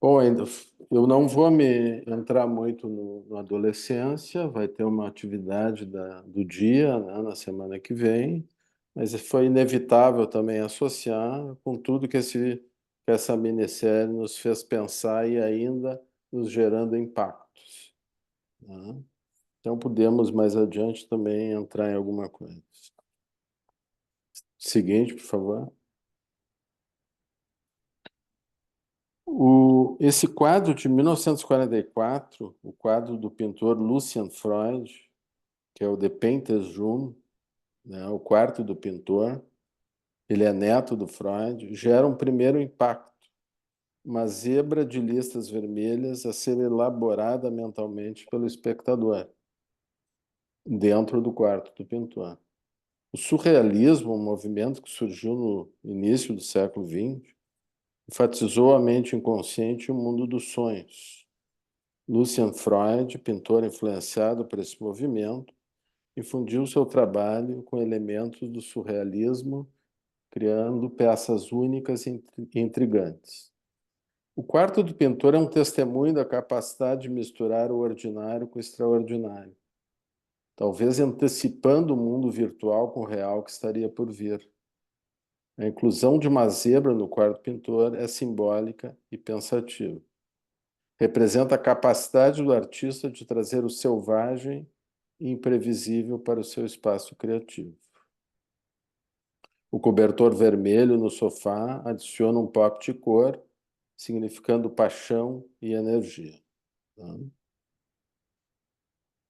Bom, eu não vou me entrar muito no adolescência, vai ter uma atividade do dia, né, na semana que vem, mas foi inevitável também associar com tudo que essa minissérie nos fez pensar e ainda nos gerando impactos, né? Então podemos mais adiante também entrar em alguma coisa. Seguinte, por favor. Esse quadro de 1944, o quadro do pintor Lucian Freud, que é o The Painter's Room, né, o quarto do pintor, ele é neto do Freud, gera um primeiro impacto, uma zebra de listas vermelhas a ser elaborada mentalmente pelo espectador, dentro do quarto do pintor. O surrealismo, um movimento que surgiu no início do século XX, enfatizou a mente inconsciente e o mundo dos sonhos. Lucian Freud, pintor influenciado por esse movimento, infundiu seu trabalho com elementos do surrealismo, criando peças únicas e intrigantes. O quarto do pintor é um testemunho da capacidade de misturar o ordinário com o extraordinário, talvez antecipando o mundo virtual com o real que estaria por vir. A inclusão de uma zebra no quarto pintor é simbólica e pensativa. Representa a capacidade do artista de trazer o selvagem e imprevisível para o seu espaço criativo. O cobertor vermelho no sofá adiciona um pop de cor, significando paixão e energia.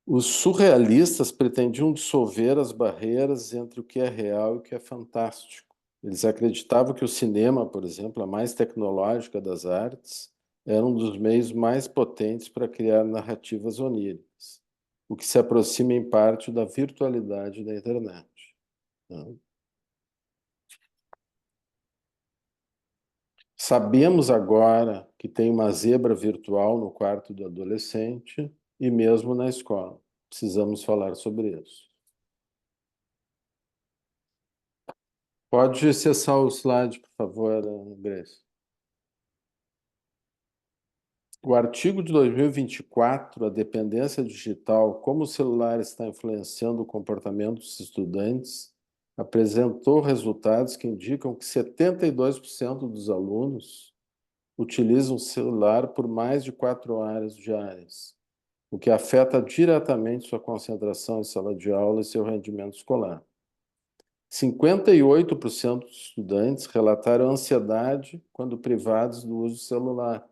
Os surrealistas pretendiam dissolver as barreiras entre o que é real e o que é fantástico. Eles acreditavam que o cinema, por exemplo, a mais tecnológica das artes, era um dos meios mais potentes para criar narrativas oníricas, o que se aproxima em parte da virtualidade da internet. Sabemos agora que tem uma zebra virtual no quarto do adolescente e mesmo na escola. Precisamos falar sobre isso. Pode cessar o slide, por favor, Grace. O artigo de 2024, a dependência digital, como o celular está influenciando o comportamento dos estudantes, apresentou resultados que indicam que 72% dos alunos utilizam o celular por mais de 4 horas diárias, o que afeta diretamente sua concentração em sala de aula e seu rendimento escolar. 58% dos estudantes relataram ansiedade quando privados do uso do celular,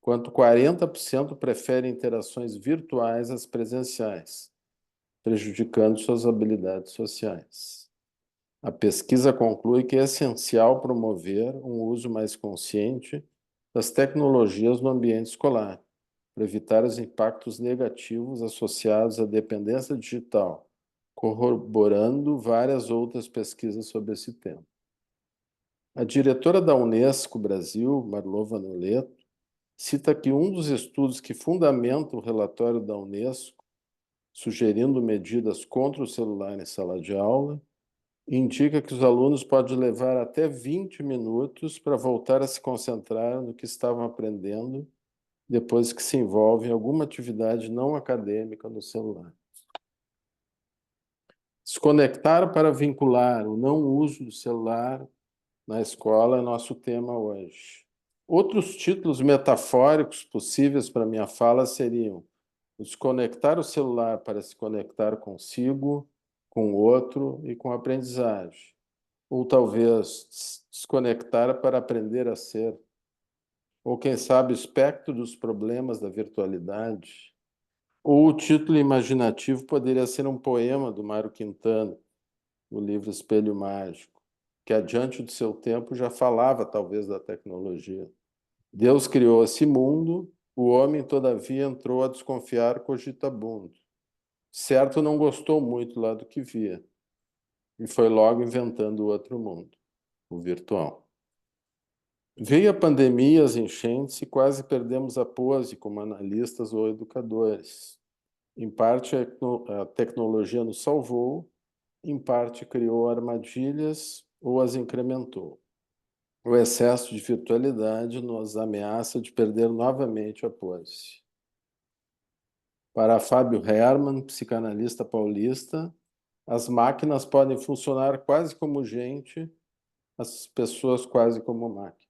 enquanto 40% preferem interações virtuais às presenciais, prejudicando suas habilidades sociais. A pesquisa conclui que é essencial promover um uso mais consciente das tecnologias no ambiente escolar, para evitar os impactos negativos associados à dependência digital, corroborando várias outras pesquisas sobre esse tema. A diretora da Unesco Brasil, Marlova Noleto, cita que um dos estudos que fundamenta o relatório da Unesco, sugerindo medidas contra o celular em sala de aula, indica que os alunos podem levar até 20 minutos para voltar a se concentrar no que estavam aprendendo depois que se envolvem em alguma atividade não acadêmica no celular. Desconectar para vincular o não uso do celular na escola é nosso tema hoje. Outros títulos metafóricos possíveis para minha fala seriam desconectar o celular para se conectar consigo, com o outro e com a aprendizagem. Ou talvez desconectar para aprender a ser. Ou quem sabe o espectro dos problemas da virtualidade. Ou o título imaginativo poderia ser um poema do Mário Quintana, no livro Espelho Mágico, que adiante do seu tempo já falava talvez da tecnologia. Deus criou esse mundo, o homem, todavia, entrou a desconfiar cogitabundo. Certo, não gostou muito lá do que via, e foi logo inventando outro mundo, o virtual. Veio a pandemia, as enchentes, e quase perdemos a pose como analistas ou educadores. Em parte, a tecnologia nos salvou, em parte, criou armadilhas ou as incrementou. O excesso de virtualidade nos ameaça de perder novamente a pose. Para Fábio Hermann, psicanalista paulista, as máquinas podem funcionar quase como gente, as pessoas quase como máquinas.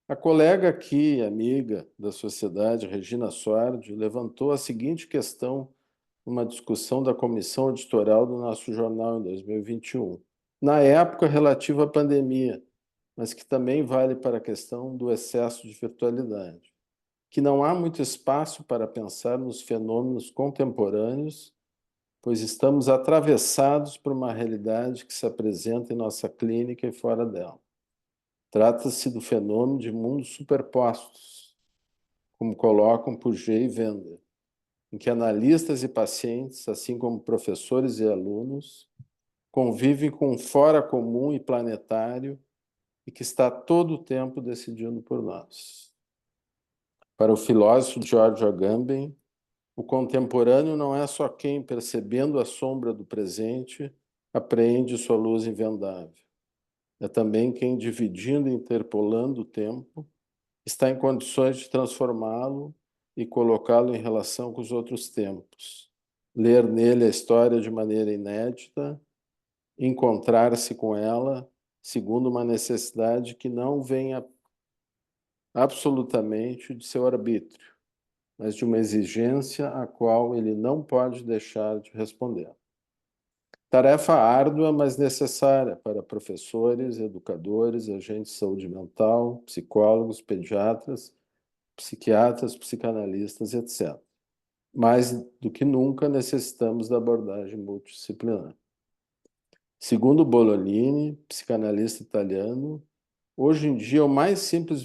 A colega aqui, amiga da sociedade, Regina Suardi, levantou a seguinte questão numa discussão da comissão editorial do nosso jornal em 2021. Na época relativa à pandemia, mas que também vale para a questão do excesso de virtualidade, que não há muito espaço para pensar nos fenômenos contemporâneos, pois estamos atravessados por uma realidade que se apresenta em nossa clínica e fora dela. Trata-se do fenômeno de mundos superpostos, como colocam Puget e Wender, em que analistas e pacientes, assim como professores e alunos, convivem com um fora comum e planetário e que está todo o tempo decidindo por nós. Para o filósofo George Agamben, o contemporâneo não é só quem, percebendo a sombra do presente, apreende sua luz invendável. É também quem, dividindo e interpolando o tempo, está em condições de transformá-lo e colocá-lo em relação com os outros tempos. Ler nele a história de maneira inédita, encontrar-se com ela segundo uma necessidade que não vem absolutamente de seu arbítrio, mas de uma exigência a qual ele não pode deixar de responder. Tarefa árdua, mas necessária para professores, educadores, agentes de saúde mental, psicólogos, pediatras, psiquiatras, psicanalistas, etc. Mais do que nunca, necessitamos da abordagem multidisciplinar. Segundo Bolognini, psicanalista italiano, hoje em dia o mais simples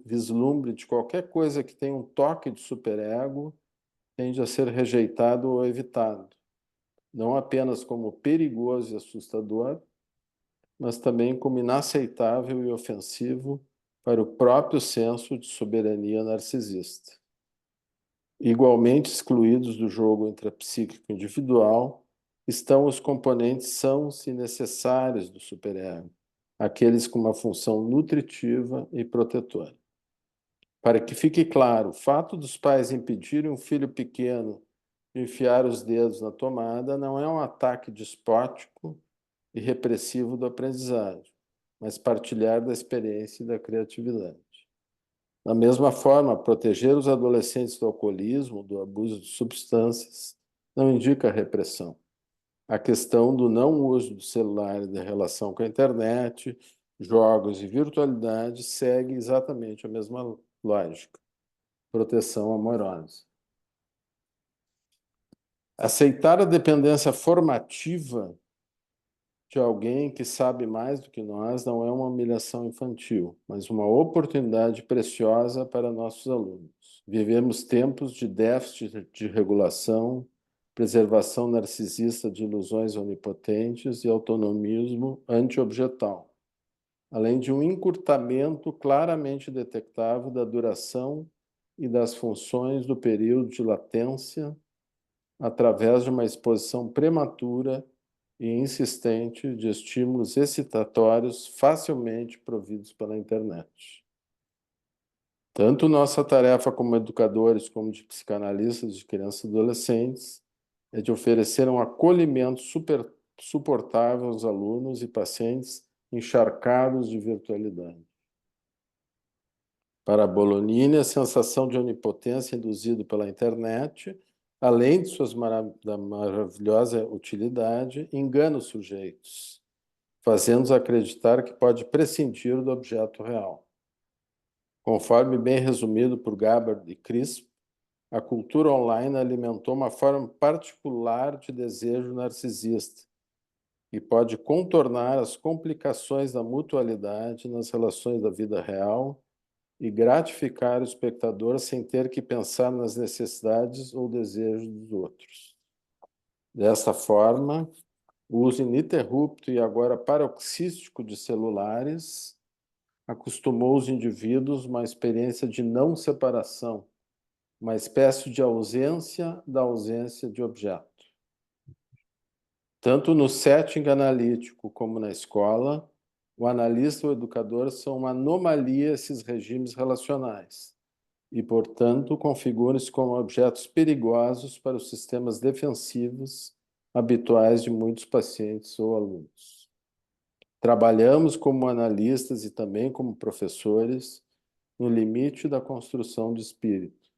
vislumbre de qualquer coisa que tenha um toque de superego tende a ser rejeitado ou evitado, não apenas como perigoso e assustador, mas também como inaceitável e ofensivo para o próprio senso de soberania narcisista. Igualmente excluídos do jogo intrapsíquico individual estão os componentes sãos e necessários do superego, aqueles com uma função nutritiva e protetora. Para que fique claro, o fato dos pais impedirem um filho pequeno de enfiar os dedos na tomada não é um ataque despótico e repressivo do aprendizagem, mas partilhar da experiência e da criatividade. Da mesma forma, proteger os adolescentes do alcoolismo, do abuso de substâncias, não indica repressão. A questão do não uso do celular e da relação com a internet, jogos e virtualidade segue exatamente a mesma lógica. Proteção amorosa. Aceitar a dependência formativa de alguém que sabe mais do que nós não é uma humilhação infantil, mas uma oportunidade preciosa para nossos alunos. Vivemos tempos de déficit de regulação, preservação narcisista de ilusões onipotentes e autonomismo anti-objetal, além de um encurtamento claramente detectável da duração e das funções do período de latência através de uma exposição prematura e insistente de estímulos excitatórios facilmente providos pela internet. Tanto nossa tarefa como educadores, como de psicanalistas de crianças e adolescentes, é de oferecer um acolhimento suportável aos alunos e pacientes encharcados de virtualidade. Para Bolognini, a sensação de onipotência induzida pela internet, além de da maravilhosa utilidade, engana os sujeitos, fazendo-os acreditar que pode prescindir do objeto real. Conforme bem resumido por Gabbard e Crisp, a cultura online alimentou uma forma particular de desejo narcisista e pode contornar as complicações da mutualidade nas relações da vida real e gratificar o espectador sem ter que pensar nas necessidades ou desejos dos outros. Dessa forma, o uso ininterrupto e agora paroxístico de celulares acostumou os indivíduos a uma experiência de não separação, uma espécie de ausência da ausência de objeto. Tanto no setting analítico como na escola, o analista e o educador são uma anomalia a esses regimes relacionais e, portanto, configuram-se como objetos perigosos para os sistemas defensivos habituais de muitos pacientes ou alunos. Trabalhamos como analistas e também como professores no limite da construção de espírito,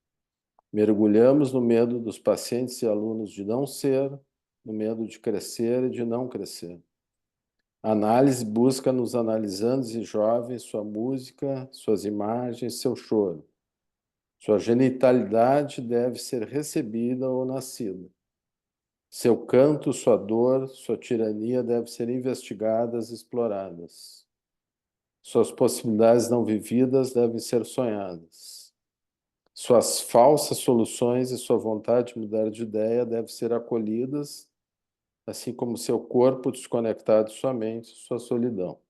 Mergulhamos no medo dos pacientes e alunos de não ser, no medo de crescer e de não crescer. A análise busca nos analisandos e jovens sua música, suas imagens, seu choro. Sua genitalidade deve ser recebida ou nascida. Seu canto, sua dor, sua tirania devem ser investigadas e exploradas. Suas possibilidades não vividas devem ser sonhadas. Suas falsas soluções e sua vontade de mudar de ideia devem ser acolhidas, assim como seu corpo desconectado de sua mente, sua solidão.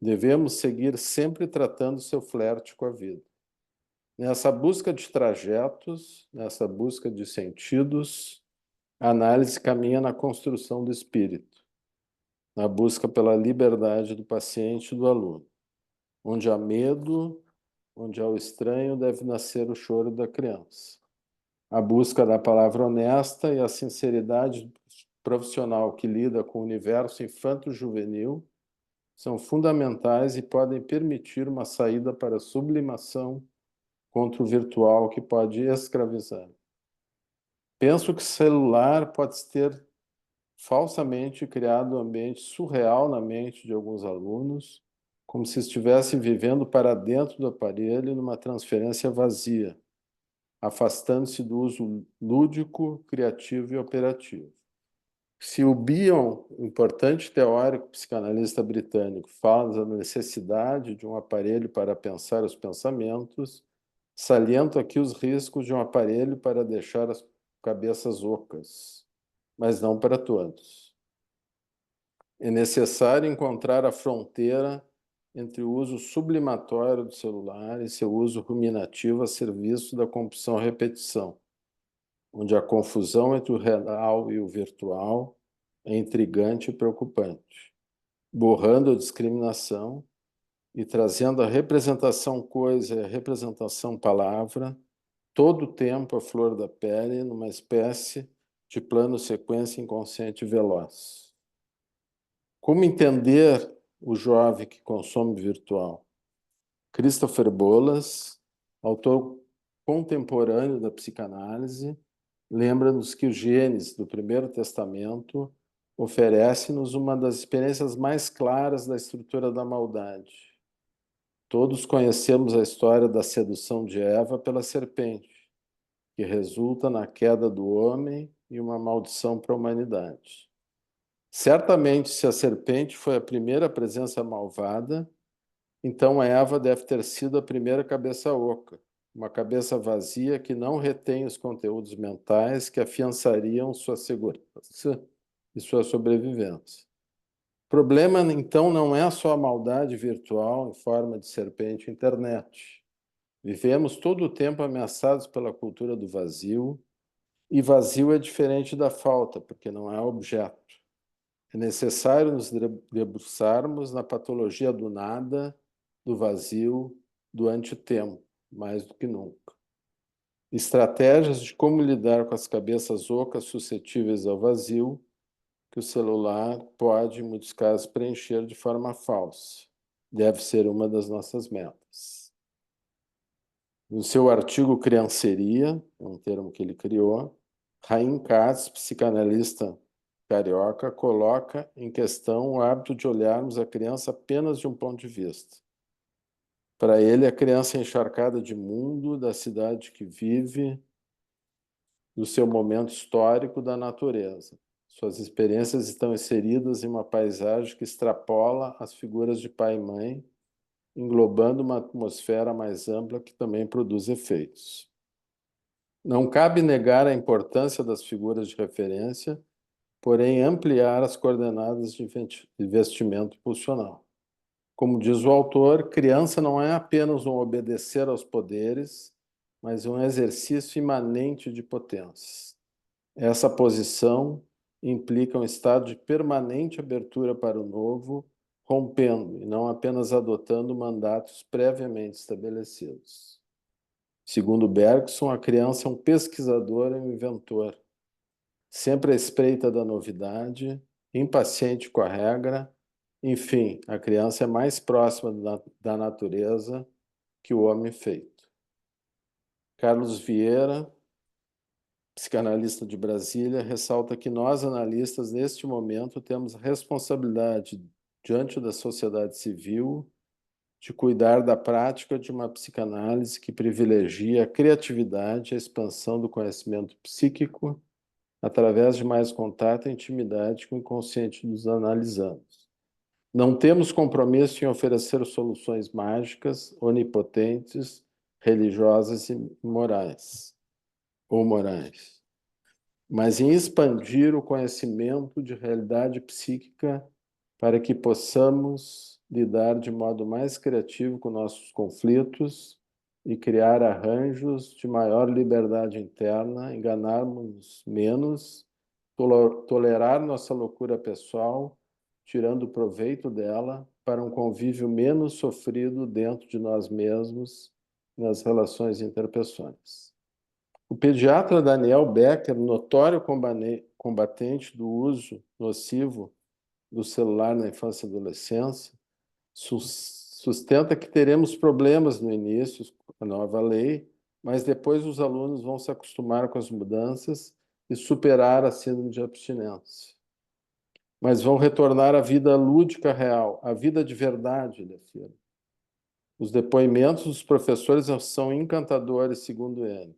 Devemos seguir sempre tratando seu flerte com a vida. Nessa busca de trajetos, nessa busca de sentidos, a análise caminha na construção do espírito, na busca pela liberdade do paciente e do aluno. Onde há medo, onde há o estranho, deve nascer o choro da criança. A busca da palavra honesta e a sinceridade profissional que lida com o universo infanto-juvenil são fundamentais e podem permitir uma saída para a sublimação contra o virtual que pode escravizar. Penso que o celular pode ter falsamente criado um ambiente surreal na mente de alguns alunos, como se estivessem vivendo para dentro do aparelho numa transferência vazia, afastando-se do uso lúdico, criativo e operativo. Se o Bion, um importante teórico psicanalista britânico, fala da necessidade de um aparelho para pensar os pensamentos, saliento aqui os riscos de um aparelho para deixar as cabeças ocas, mas não para todos. É necessário encontrar a fronteira entre o uso sublimatório do celular e seu uso ruminativo a serviço da compulsão-repetição, onde a confusão entre o real e o virtual é intrigante e preocupante, borrando a discriminação e trazendo a representação coisa e a representação palavra, todo o tempo à flor da pele, numa espécie de plano-sequência inconsciente veloz. Como entender o jovem que consome virtual? Christopher Bolas, autor contemporâneo da psicanálise, lembra-nos que o Gênesis do Primeiro Testamento oferece-nos uma das experiências mais claras da estrutura da maldade. Todos conhecemos a história da sedução de Eva pela serpente, que resulta na queda do homem e uma maldição para a humanidade. Certamente, se a serpente foi a primeira presença malvada, então Eva deve ter sido a primeira cabeça oca, uma cabeça vazia que não retém os conteúdos mentais que afiançariam sua segurança e sua sobrevivência. O problema, então, não é só a maldade virtual em forma de serpente internet. Vivemos todo o tempo ameaçados pela cultura do vazio, e vazio é diferente da falta, porque não é objeto. É necessário nos debruçarmos na patologia do nada, do vazio, do antitempo, mais do que nunca. Estratégias de como lidar com as cabeças ocas suscetíveis ao vazio, que o celular pode, em muitos casos, preencher de forma falsa. Deve ser uma das nossas metas. No seu artigo Crianceria, um termo que ele criou, Raim Katz, psicanalista carioca, coloca em questão o hábito de olharmos a criança apenas de um ponto de vista. Para ele, a criança é encharcada de mundo, da cidade que vive, do seu momento histórico, da natureza. Suas experiências estão inseridas em uma paisagem que extrapola as figuras de pai e mãe, englobando uma atmosfera mais ampla que também produz efeitos. Não cabe negar a importância das figuras de referência, porém ampliar as coordenadas de investimento pulsional. Como diz o autor, criança não é apenas um obedecer aos poderes, mas um exercício imanente de potência. Essa posição implica um estado de permanente abertura para o novo, rompendo e não apenas adotando mandatos previamente estabelecidos. Segundo Bergson, a criança é um pesquisador e um inventor, sempre à espreita da novidade, impaciente com a regra. Enfim, a criança é mais próxima da natureza que o homem feito. Carlos Vieira, psicanalista de Brasília, ressalta que nós, analistas, neste momento, temos responsabilidade diante da sociedade civil de cuidar da prática de uma psicanálise que privilegia a criatividade e a expansão do conhecimento psíquico através de mais contato e intimidade com o inconsciente dos analisandos. Não temos compromisso em oferecer soluções mágicas, onipotentes, religiosas e morais, mas em expandir o conhecimento de realidade psíquica para que possamos lidar de modo mais criativo com nossos conflitos e criar arranjos de maior liberdade interna, enganarmos menos, tolerar nossa loucura pessoal, tirando proveito dela para um convívio menos sofrido dentro de nós mesmos nas relações interpessoais. O pediatra Daniel Becker, notório combatente do uso nocivo do celular na infância e adolescência, sustenta que teremos problemas no início com a nova lei, mas depois os alunos vão se acostumar com as mudanças e superar a síndrome de abstinência. Mas vão retornar à vida lúdica real, à vida de verdade, ele afirma. Os depoimentos dos professores são encantadores, segundo ele.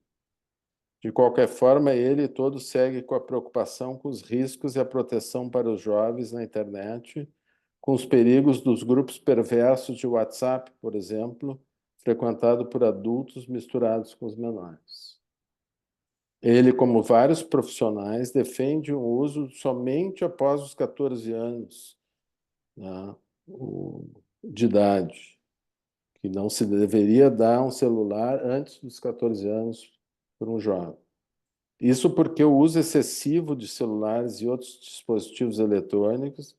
De qualquer forma, ele e todos seguem com a preocupação com os riscos e a proteção para os jovens na internet, com os perigos dos grupos perversos de WhatsApp, por exemplo, frequentado por adultos misturados com os menores. Ele, como vários profissionais, defende o uso somente após os 14 anos, né, de idade, que não se deveria dar um celular antes dos 14 anos por um jovem. Isso porque o uso excessivo de celulares e outros dispositivos eletrônicos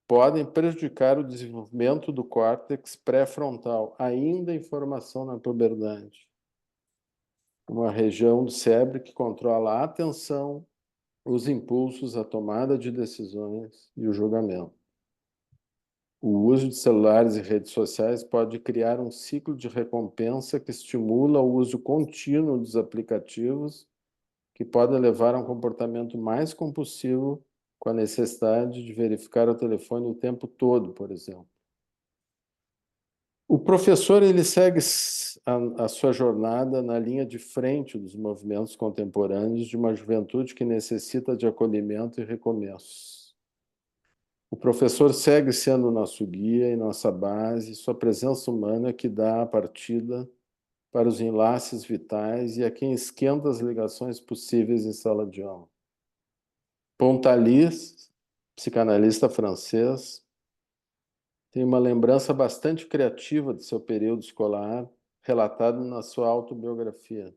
podem prejudicar o desenvolvimento do córtex pré-frontal, ainda em formação na puberdade, uma região do cérebro que controla a atenção, os impulsos, a tomada de decisões e o julgamento. O uso de celulares e redes sociais pode criar um ciclo de recompensa que estimula o uso contínuo dos aplicativos, que podem levar a um comportamento mais compulsivo, com a necessidade de verificar o telefone o tempo todo, por exemplo. O professor ele segue a sua jornada na linha de frente dos movimentos contemporâneos de uma juventude que necessita de acolhimento e recomeços. O professor segue sendo nosso guia e nossa base, sua presença humana que dá a partida para os enlaces vitais e a quem esquenta as ligações possíveis em sala de aula. Pontalis, psicanalista francês, tem uma lembrança bastante criativa de seu período escolar, relatado na sua autobiografia.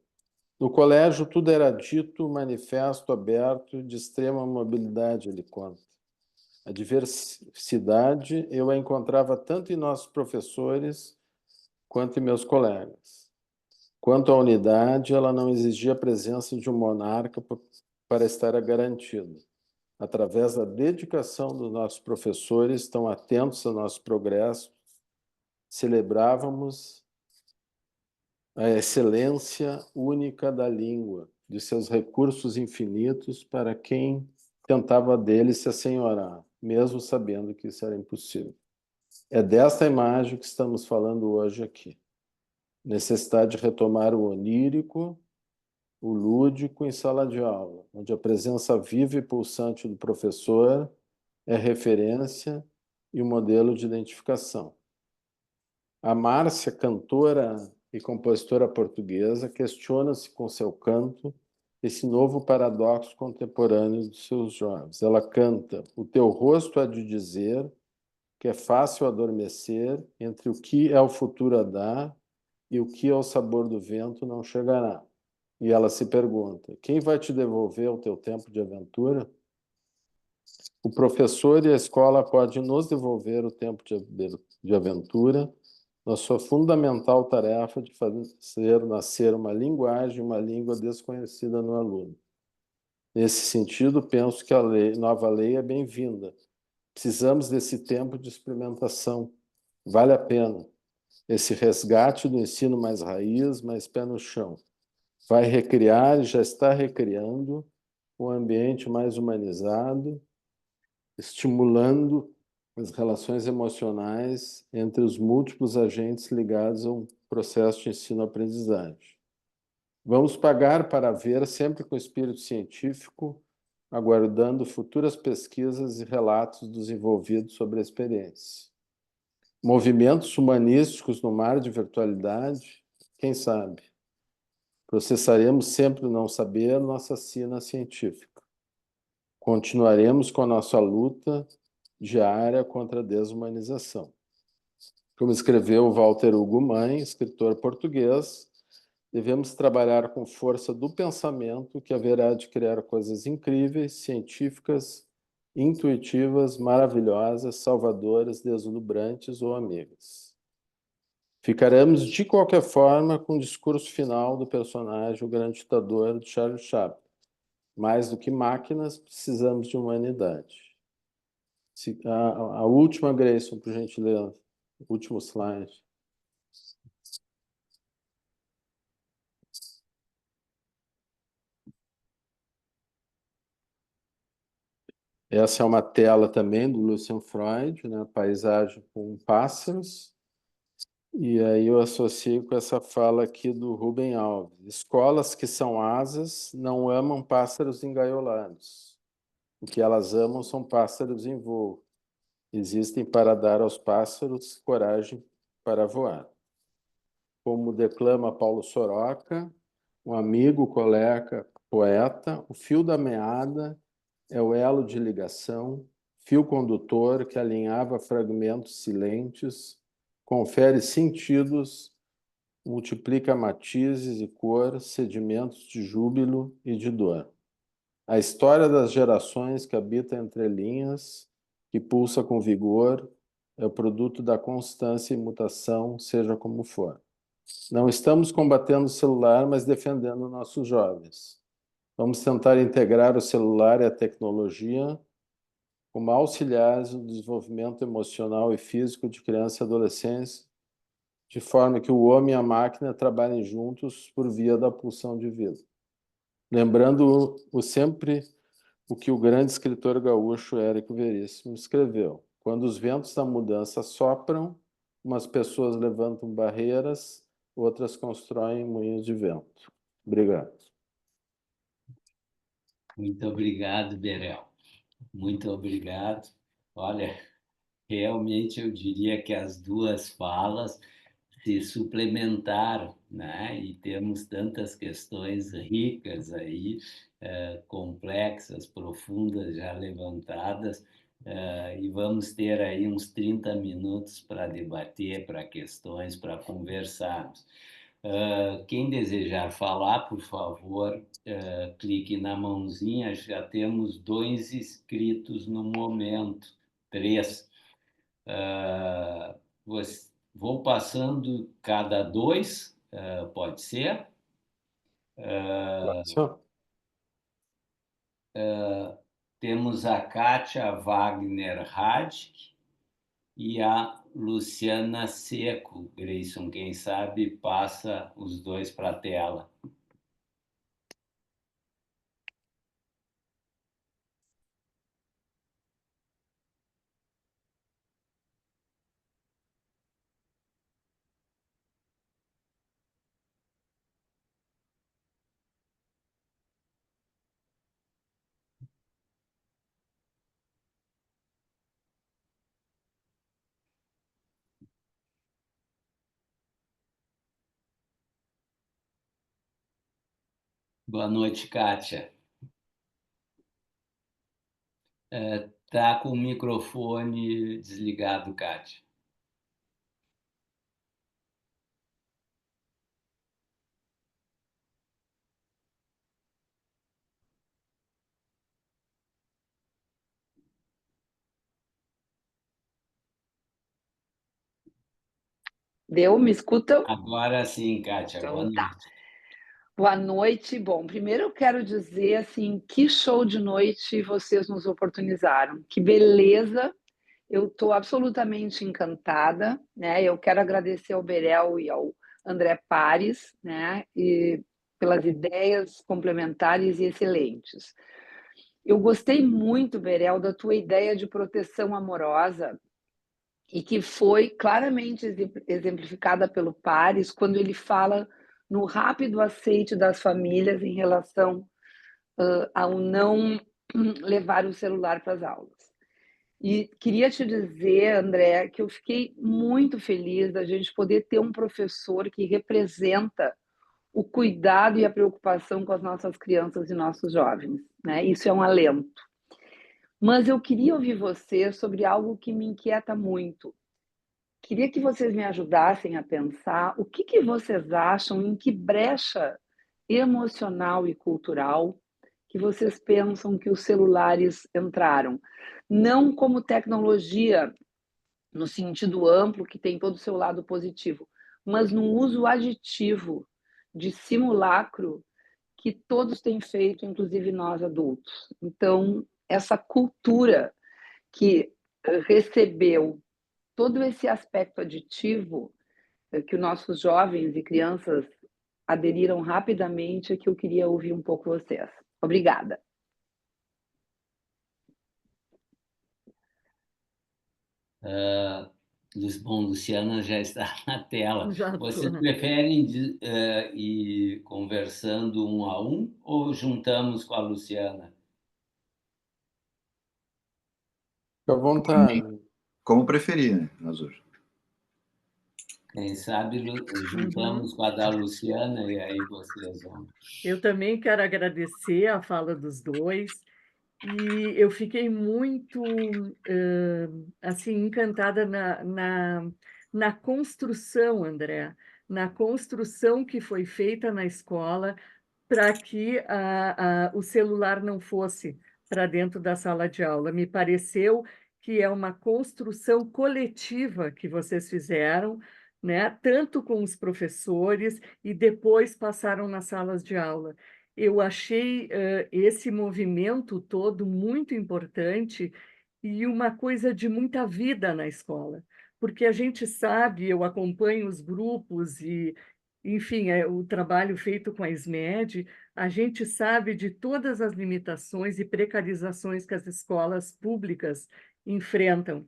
No colégio, tudo era dito, manifesto, aberto, de extrema mobilidade, ele conta. A diversidade eu a encontrava tanto em nossos professores quanto em meus colegas. Quanto à unidade, ela não exigia a presença de um monarca para estar garantida. Através da dedicação dos nossos professores, tão atentos ao nosso progresso, celebrávamos a excelência única da língua, de seus recursos infinitos para quem tentava dele se assenhorar, mesmo sabendo que isso era impossível. É desta imagem que estamos falando hoje aqui. Necessidade de retomar o onírico, o lúdico em sala de aula, onde a presença viva e pulsante do professor é referência e um modelo de identificação. A Márcia, cantora e compositora portuguesa, questiona-se com seu canto esse novo paradoxo contemporâneo dos seus jovens. Ela canta: o teu rosto há de dizer que é fácil adormecer entre o que é o futuro a dar e o que é o sabor do vento não chegará. E ela se pergunta: quem vai te devolver o teu tempo de aventura? O professor e a escola podem nos devolver o tempo de aventura na sua fundamental tarefa de fazer nascer uma linguagem, uma língua desconhecida no aluno. Nesse sentido, penso que a nova lei é bem-vinda. Precisamos desse tempo de experimentação. Vale a pena. esse resgate do ensino mais raiz, mais pé no chão. Vai recriar e já está recriando um ambiente mais humanizado, estimulando as relações emocionais entre os múltiplos agentes ligados a um processo de ensino-aprendizagem. Vamos pagar para ver, sempre com espírito científico, aguardando futuras pesquisas e relatos dos envolvidos sobre a experiência. Movimentos humanísticos no mar de virtualidade, quem sabe? Processaremos sempre o não saber nossa sina científica. Continuaremos com a nossa luta diária contra a desumanização. Como escreveu Walter Hugo Mãe, escritor português, devemos trabalhar com força do pensamento que haverá de criar coisas incríveis, científicas, intuitivas, maravilhosas, salvadoras, deslumbrantes ou amigas. Ficaremos, de qualquer forma, com o discurso final do personagem, o grande ditador de Charles Chaplin. Mais do que máquinas, precisamos de humanidade. A última, Grayson, por gentileza. Último slide. Essa é uma tela também do Lucian Freud, né? Paisagem com pássaros. E aí eu associo com essa fala aqui do Rubem Alves. Escolas que são asas não amam pássaros engaiolados. O que elas amam são pássaros em voo. Existem para dar aos pássaros coragem para voar. Como declama Paulo Soroca, um amigo, colega, poeta, o fio da meada é o elo de ligação, fio condutor que alinhava fragmentos silentes, confere sentidos, multiplica matizes e cor, sedimentos de júbilo e de dor. A história das gerações que habita entre linhas, que pulsa com vigor, é o produto da constância e mutação, seja como for. Não estamos combatendo o celular, mas defendendo nossos jovens. Vamos tentar integrar o celular e a tecnologia como auxiliares no desenvolvimento emocional e físico de criança e adolescência, de forma que o homem e a máquina trabalhem juntos por via da pulsão de vida. Lembrando sempre o que o grande escritor gaúcho Érico Veríssimo escreveu. Quando os ventos da mudança sopram, umas pessoas levantam barreiras, outras constroem moinhos de vento. Obrigado. Muito obrigado, Berel. Muito obrigado. Olha, realmente eu diria que as duas falas se suplementaram, né? E temos tantas questões ricas aí, complexas, profundas, já levantadas, e vamos ter aí uns 30 minutos para debater, para questões, para conversarmos. Quem desejar falar, por favor, clique na mãozinha. Já temos 2 inscritos no momento, 3. Vou passando cada 2, pode ser? Temos a Kátia Wagner Radk e a Luciana Seco. Grayson, quem sabe, passa os 2 para a tela. Boa noite, Kátia. Está com o microfone desligado, Kátia. Deu? Me escutam? Agora sim, Kátia. Então, Boa noite. tá. Boa noite. Bom, primeiro eu quero dizer assim, que show de noite vocês nos oportunizaram. Que beleza Eu estou absolutamente encantada, né? Eu quero agradecer ao Berel e ao André Pares, né? E pelas ideias complementares e excelentes. Eu gostei muito, Berel, da tua ideia de proteção amorosa e que foi claramente exemplificada pelo Pares quando ele fala no rápido aceite das famílias em relação ao não levar o celular para as aulas. E queria te dizer, André, que eu fiquei muito feliz da gente poder ter um professor que representa o cuidado e a preocupação com as nossas crianças e nossos jovens, né? Isso é um alento. Mas eu queria ouvir você sobre algo que me inquieta muito. Queria que vocês me ajudassem a pensar o que vocês acham, em que brecha emocional e cultural que vocês pensam que os celulares entraram. Não como tecnologia, no sentido amplo, que tem todo o seu lado positivo, mas no uso aditivo de simulacro que todos têm feito, inclusive nós adultos. Então, essa cultura que recebeu todo esse aspecto aditivo que os nossos jovens e crianças aderiram rapidamente, é que eu queria ouvir um pouco vocês. Obrigada. Bom, Luciana já está na tela. Já Vocês estou. preferem ir conversando um a um ou juntamos com a Luciana? Fica à vontade. Como preferir, né, Nazur? Quem sabe Uhum. juntamos com a da Luciana e aí vocês vão. Eu também quero agradecer a fala dos dois e eu fiquei muito assim encantada na construção, André, na construção que foi feita na escola para que o celular não fosse para dentro da sala de aula. Me pareceu que é uma construção coletiva que vocês fizeram, né? Tanto com os professores e depois passaram nas salas de aula. Eu achei esse movimento todo muito importante e uma coisa de muita vida na escola, porque a gente sabe, eu acompanho os grupos e, enfim, o trabalho feito com a SMED, a gente sabe de todas as limitações e precarizações que as escolas públicas enfrentam.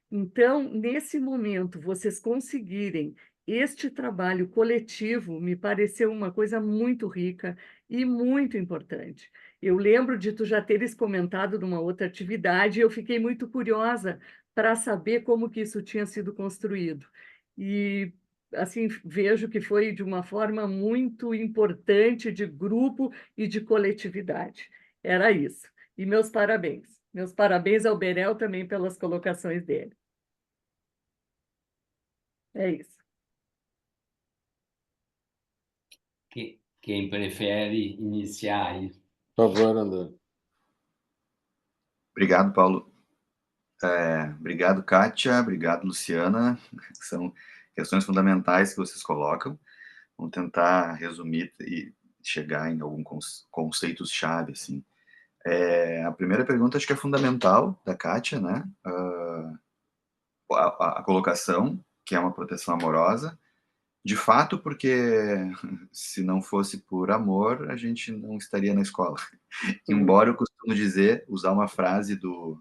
Então, nesse momento, vocês conseguirem este trabalho coletivo me pareceu uma coisa muito rica e muito importante. Eu lembro de tu já teres comentado numa outra atividade, e eu fiquei muito curiosa para saber como que isso tinha sido construído. E assim vejo que foi de uma forma muito importante de grupo e de coletividade. Era isso. E meus parabéns. Meus parabéns ao Berel também pelas colocações dele. É isso. Quem prefere iniciar aí? Por favor, André. Obrigado, Paulo. Obrigado, Kátia. Obrigado, Luciana. São questões fundamentais que vocês colocam. Vamos tentar resumir e chegar em alguns conceitos-chave, assim. A primeira pergunta acho que é fundamental, da Kátia, né? A colocação, que é uma proteção amorosa, de fato, porque se não fosse por amor, a gente não estaria na escola. Embora eu costumo dizer, usar uma frase do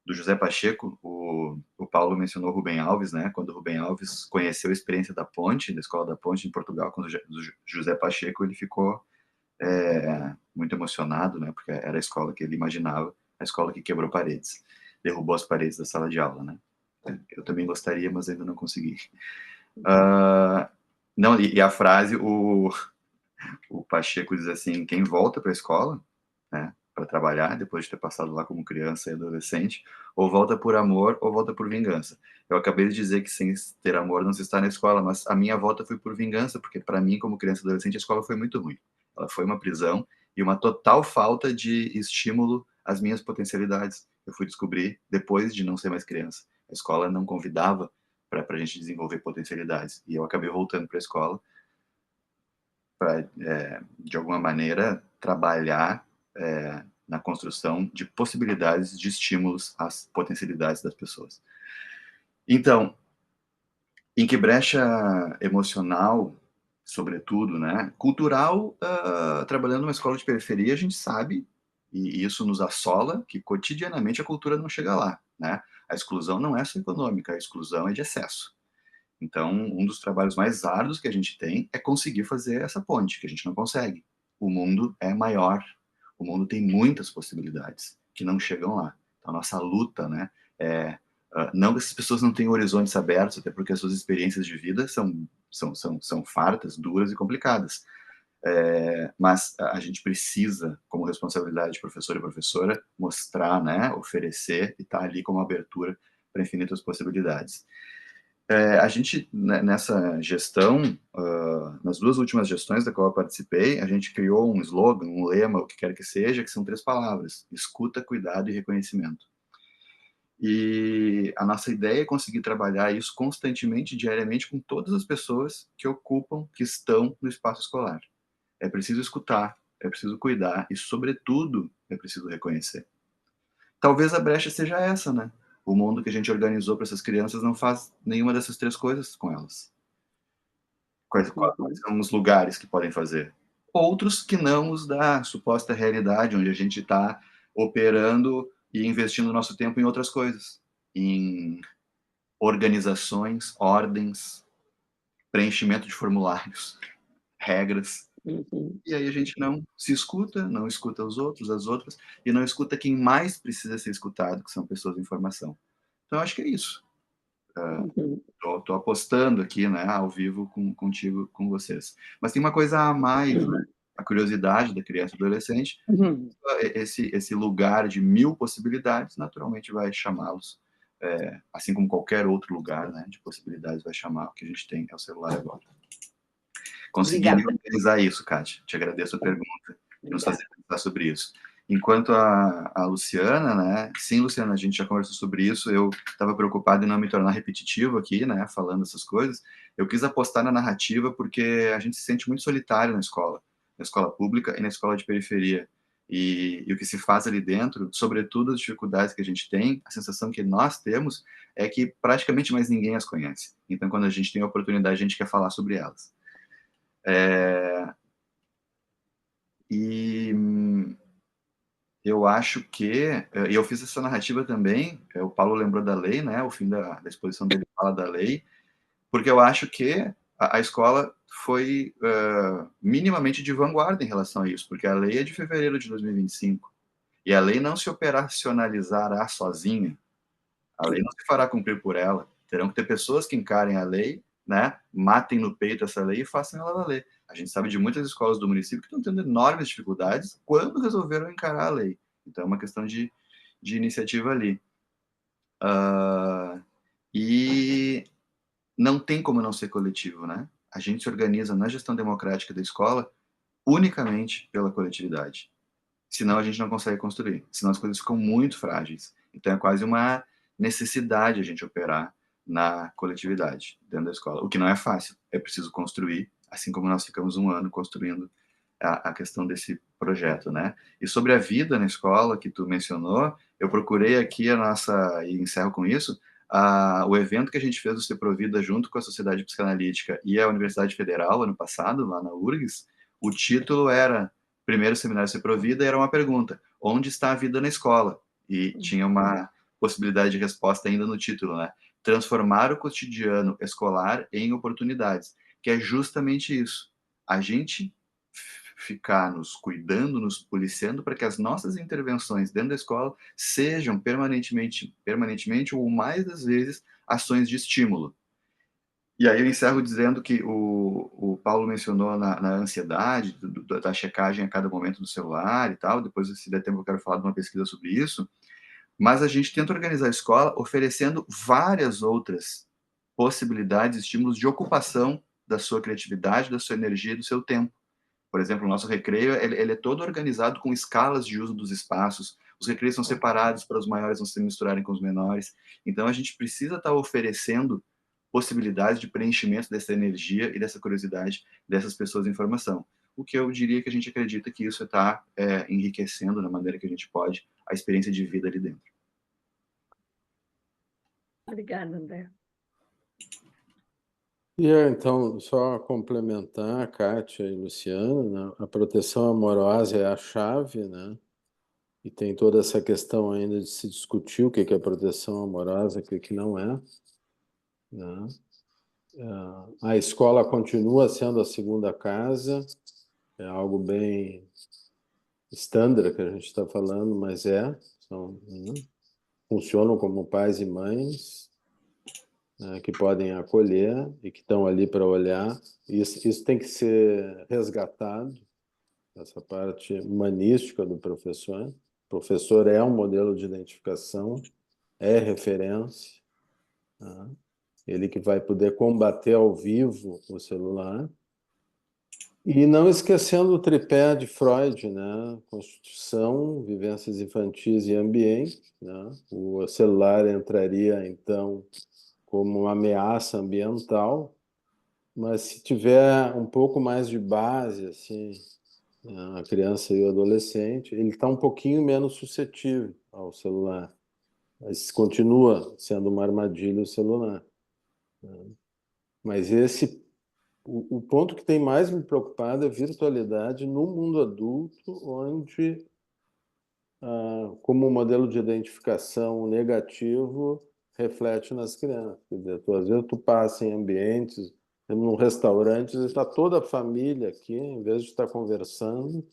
José Pacheco, o Paulo mencionou o Rubem Alves, né? Quando o Rubem Alves conheceu a experiência da Ponte, da Escola da Ponte em Portugal, com o José Pacheco, ele ficou muito emocionado, né? Porque era a escola que ele imaginava, a escola que quebrou paredes, derrubou as paredes da sala de aula, né? Eu também gostaria, mas ainda não consegui. Não, e a frase, o Pacheco diz assim, quem volta para a escola, né, para trabalhar, depois de ter passado lá como criança e adolescente, ou volta por amor ou volta por vingança. Eu acabei de dizer que sem ter amor não se está na escola, mas a minha volta foi por vingança, porque para mim, como criança e adolescente, a escola foi muito ruim. Ela foi uma prisão e uma total falta de estímulo às minhas potencialidades. Eu fui descobrir depois de não ser mais criança. A escola não convidava para a gente desenvolver potencialidades. E eu acabei voltando para a escola para, de alguma maneira, trabalhar na construção de possibilidades, de estímulos às potencialidades das pessoas. Então, em que brecha emocional, sobretudo, né? Cultural, trabalhando numa escola de periferia, a gente sabe, e isso nos assola, que cotidianamente a cultura não chega lá, né? A exclusão não é só econômica, a exclusão é de excesso. Então, um dos trabalhos mais árduos que a gente tem é conseguir fazer essa ponte, que a gente não consegue. O mundo é maior, o mundo tem muitas possibilidades que não chegam lá. Então, a nossa luta, né, não que essas pessoas não tenham horizontes abertos, até porque as suas experiências de vida são fartas, duras e complicadas. Mas a gente precisa, como responsabilidade de professor e professora, mostrar, né, oferecer e estar ali como abertura para infinitas possibilidades. A gente, nessa gestão, nas 2 últimas gestões da qual eu participei, a gente criou um slogan, um lema, o que quer que seja, que são 3 palavras: escuta, cuidado e reconhecimento. E a nossa ideia é conseguir trabalhar isso constantemente, diariamente, com todas as pessoas que ocupam, que estão no espaço escolar. É preciso escutar, é preciso cuidar e, sobretudo, é preciso reconhecer. Talvez a brecha seja essa, né? O mundo que a gente organizou para essas crianças não faz nenhuma dessas 3 coisas com elas. Quais são os lugares que podem fazer? Outros que não os dá a suposta realidade, onde a gente está operando e investindo nosso tempo em outras coisas, em organizações, ordens, preenchimento de formulários, regras. E aí a gente não se escuta, não escuta os outros, as outras, e não escuta quem mais precisa ser escutado, que são pessoas em formação. Então, acho que é isso. Tô apostando aqui, né, ao vivo contigo, com vocês. Mas tem uma coisa a mais, né? A curiosidade da criança e do adolescente, esse lugar de 1000 possibilidades, naturalmente vai chamá-los, assim como qualquer outro lugar, né, de possibilidades vai chamar, o que a gente tem é o celular agora. Consegui organizar isso, Kátia. Te agradeço a pergunta e nos fazer pensar sobre isso. Enquanto a Luciana, né? Sim, Luciana, a gente já conversou sobre isso. Eu estava preocupado em não me tornar repetitivo aqui, né? Falando essas coisas. Eu quis apostar na narrativa porque a gente se sente muito solitário na escola pública e na escola de periferia. E o que se faz ali dentro, sobretudo as dificuldades que a gente tem, a sensação que nós temos é que praticamente mais ninguém as conhece. Então, quando a gente tem a oportunidade, a gente quer falar sobre elas. E eu acho que, e eu fiz essa narrativa também, o Paulo lembrou da lei, né, o fim da exposição dele fala da lei, porque eu acho que a escola foi minimamente de vanguarda em relação a isso, porque a lei é de fevereiro de 2025, e a lei não se operacionalizará sozinha, a lei não se fará cumprir por ela, terão que ter pessoas que encarem a lei, né, matem no peito essa lei e façam ela valer. A gente sabe de muitas escolas do município que estão tendo enormes dificuldades quando resolveram encarar a lei. Então, é uma questão de iniciativa ali. E não tem como não ser coletivo, né? A gente se organiza na gestão democrática da escola unicamente pela coletividade. Senão a gente não consegue construir. Senão as coisas ficam muito frágeis. Então, é quase uma necessidade a gente operar na coletividade dentro da escola. O que não é fácil. É preciso construir, assim como nós ficamos um ano construindo a questão desse projeto, né? E sobre a vida na escola, que tu mencionou, eu procurei aqui e encerro com isso, o evento que a gente fez do Ceprovida junto com a Sociedade Psicanalítica e a Universidade Federal, ano passado, lá na URGS, o título era Primeiro Seminário Ceprovida, e era uma pergunta: onde está a vida na escola? E tinha uma possibilidade de resposta ainda no título, né? Transformar o cotidiano escolar em oportunidades, que é justamente isso. A gente ficar nos cuidando, nos policiando para que as nossas intervenções dentro da escola sejam permanentemente ou mais das vezes ações de estímulo. E aí eu encerro dizendo que o Paulo mencionou na ansiedade, da checagem a cada momento do celular e tal, depois, se der tempo, eu quero falar de uma pesquisa sobre isso, mas a gente tenta organizar a escola oferecendo várias outras possibilidades, estímulos de ocupação da sua criatividade, da sua energia e do seu tempo. Por exemplo, o nosso recreio, ele é todo organizado com escalas de uso dos espaços, os recreios são separados para os maiores não se misturarem com os menores, então a gente precisa estar oferecendo possibilidades de preenchimento dessa energia e dessa curiosidade dessas pessoas em formação. o que eu diria que a gente acredita que isso está enriquecendo da maneira que a gente pode a experiência de vida ali dentro. Obrigada, André. E então, só complementar, Kátia e Luciana, né? A proteção amorosa é a chave, né? E tem toda essa questão ainda de se discutir o que é proteção amorosa, o que não é, né? A escola continua sendo a segunda casa, é algo bem standard que a gente está falando, mas funcionam como pais e mães, né, que podem acolher e que estão ali para olhar. Isso tem que ser resgatado, essa parte humanística do professor. O professor é um modelo de identificação, é referência, né? Ele que vai poder combater ao vivo o celular. E não esquecendo o tripé de Freud, né? Constituição, vivências infantis e ambiente, né? O celular entraria, então, como uma ameaça ambiental, mas se tiver um pouco mais de base, assim, né, a criança e o adolescente, ele está um pouquinho menos suscetível ao celular, mas continua sendo uma armadilha o celular, né? Mas o ponto que tem mais me preocupado é a virtualidade no mundo adulto, onde, como modelo de identificação negativo, reflete nas crianças. Quer dizer, às vezes tu passa em ambientes, num restaurante, está toda a família aqui, em vez de estar conversando,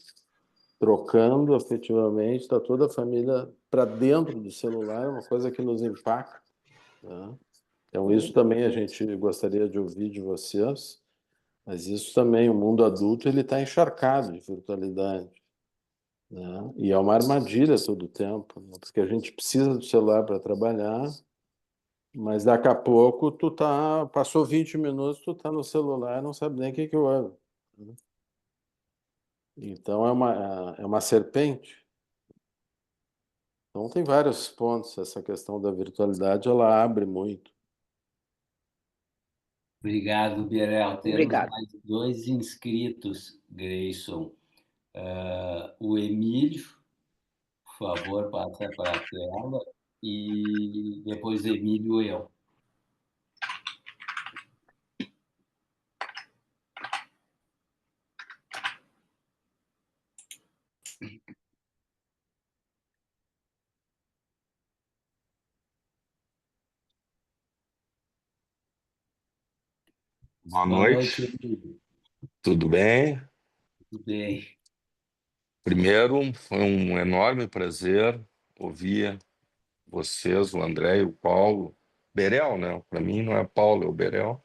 trocando afetivamente, está toda a família para dentro do celular, é uma coisa que nos impacta, né? Então, isso também a gente gostaria de ouvir de vocês, mas isso também, o mundo adulto, ele está encharcado de virtualidade, né? E é uma armadilha todo o tempo, né? Porque a gente precisa do celular para trabalhar, mas daqui a pouco passou 20 minutos, tu tá no celular, não sabe nem o que que houve, né? Então é uma serpente. Então tem vários pontos, essa questão da virtualidade, ela abre muito. Obrigado, Biel. Temos Obrigada. mais 2 inscritos, Grayson. O Emílio, por favor, passa para a tela, e depois Emílio, eu. Boa Boa noite, noite, Emílio. tudo bem? Tudo bem? Primeiro, foi um enorme prazer ouvir vocês, o André e o Paulo, Berel, né? Para mim não é Paulo, é o Berel,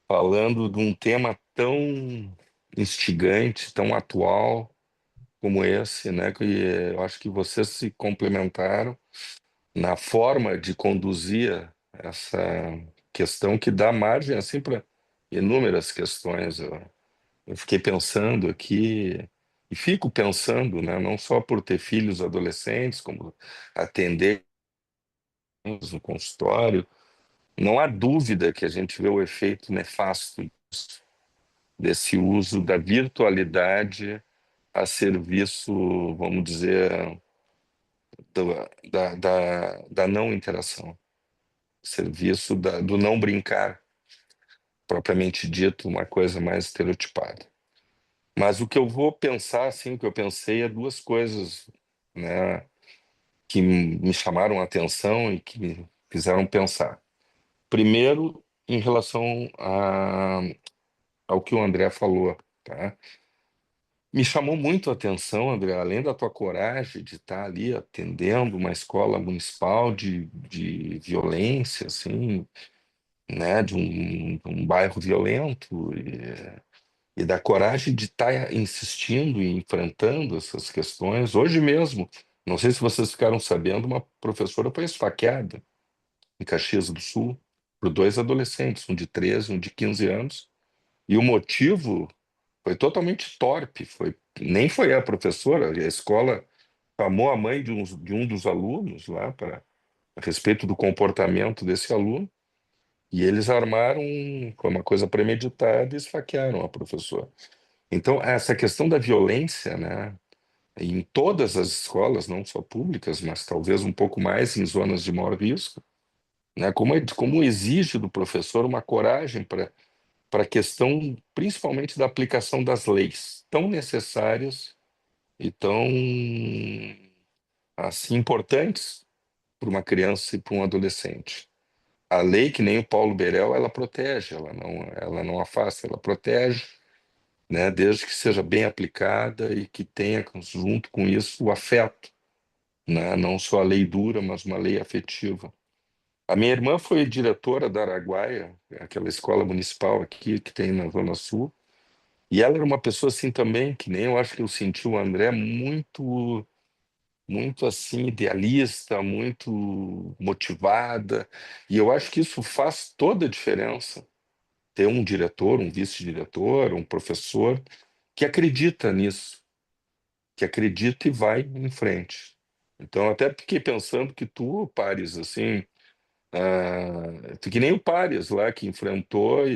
falando de um tema tão instigante, tão atual como esse, né? Que eu acho que vocês se complementaram na forma de conduzir essa questão que dá margem assim para inúmeras questões. Eu fiquei pensando aqui, e fico pensando, né, não só por ter filhos adolescentes, como atender no consultório, não há dúvida que a gente vê o efeito nefasto desse uso da virtualidade a serviço, vamos dizer, da não interação, serviço do não brincar, propriamente dito, uma coisa mais estereotipada. Mas o que eu vou pensar, assim, o que eu pensei é duas coisas, né, que me chamaram a atenção e que me fizeram pensar. Primeiro, em relação ao que o André falou, tá? Me chamou muito a atenção, André, além da tua coragem de estar ali atendendo uma escola municipal de violência, assim, né, de um bairro violento, e da coragem de estar insistindo e enfrentando essas questões. Hoje mesmo, não sei se vocês ficaram sabendo, uma professora foi esfaqueada em Caxias do Sul por 2 adolescentes, um de 13 um de 15 anos, e o motivo foi totalmente torpe, nem foi a professora, a escola chamou a mãe de um dos alunos lá para a respeito do comportamento desse aluno, e eles armaram, foi uma coisa premeditada, e esfaquearam a professora. Então, essa questão da violência, né, em todas as escolas, não só públicas, mas talvez um pouco mais em zonas de maior risco, né, como exige do professor uma coragem para a questão, principalmente da aplicação das leis, tão necessárias e tão assim importantes para uma criança e para um adolescente. A lei, que nem o Paulo Berel, ela protege, ela não afasta, ela protege, né, desde que seja bem aplicada e que tenha junto com isso o afeto, né, não só a lei dura, mas uma lei afetiva. A minha irmã foi diretora da Araguaia, aquela escola municipal aqui que tem na Zona Sul, e ela era uma pessoa assim também, que nem eu acho que eu senti o André, muito assim idealista, muito motivada, e eu acho que isso faz toda a diferença. Ter um diretor, um vice-diretor, um professor que acredita nisso, que acredita e vai em frente. Então, até fiquei pensando que tu, Paris, assim, tu que nem o Paris lá que enfrentou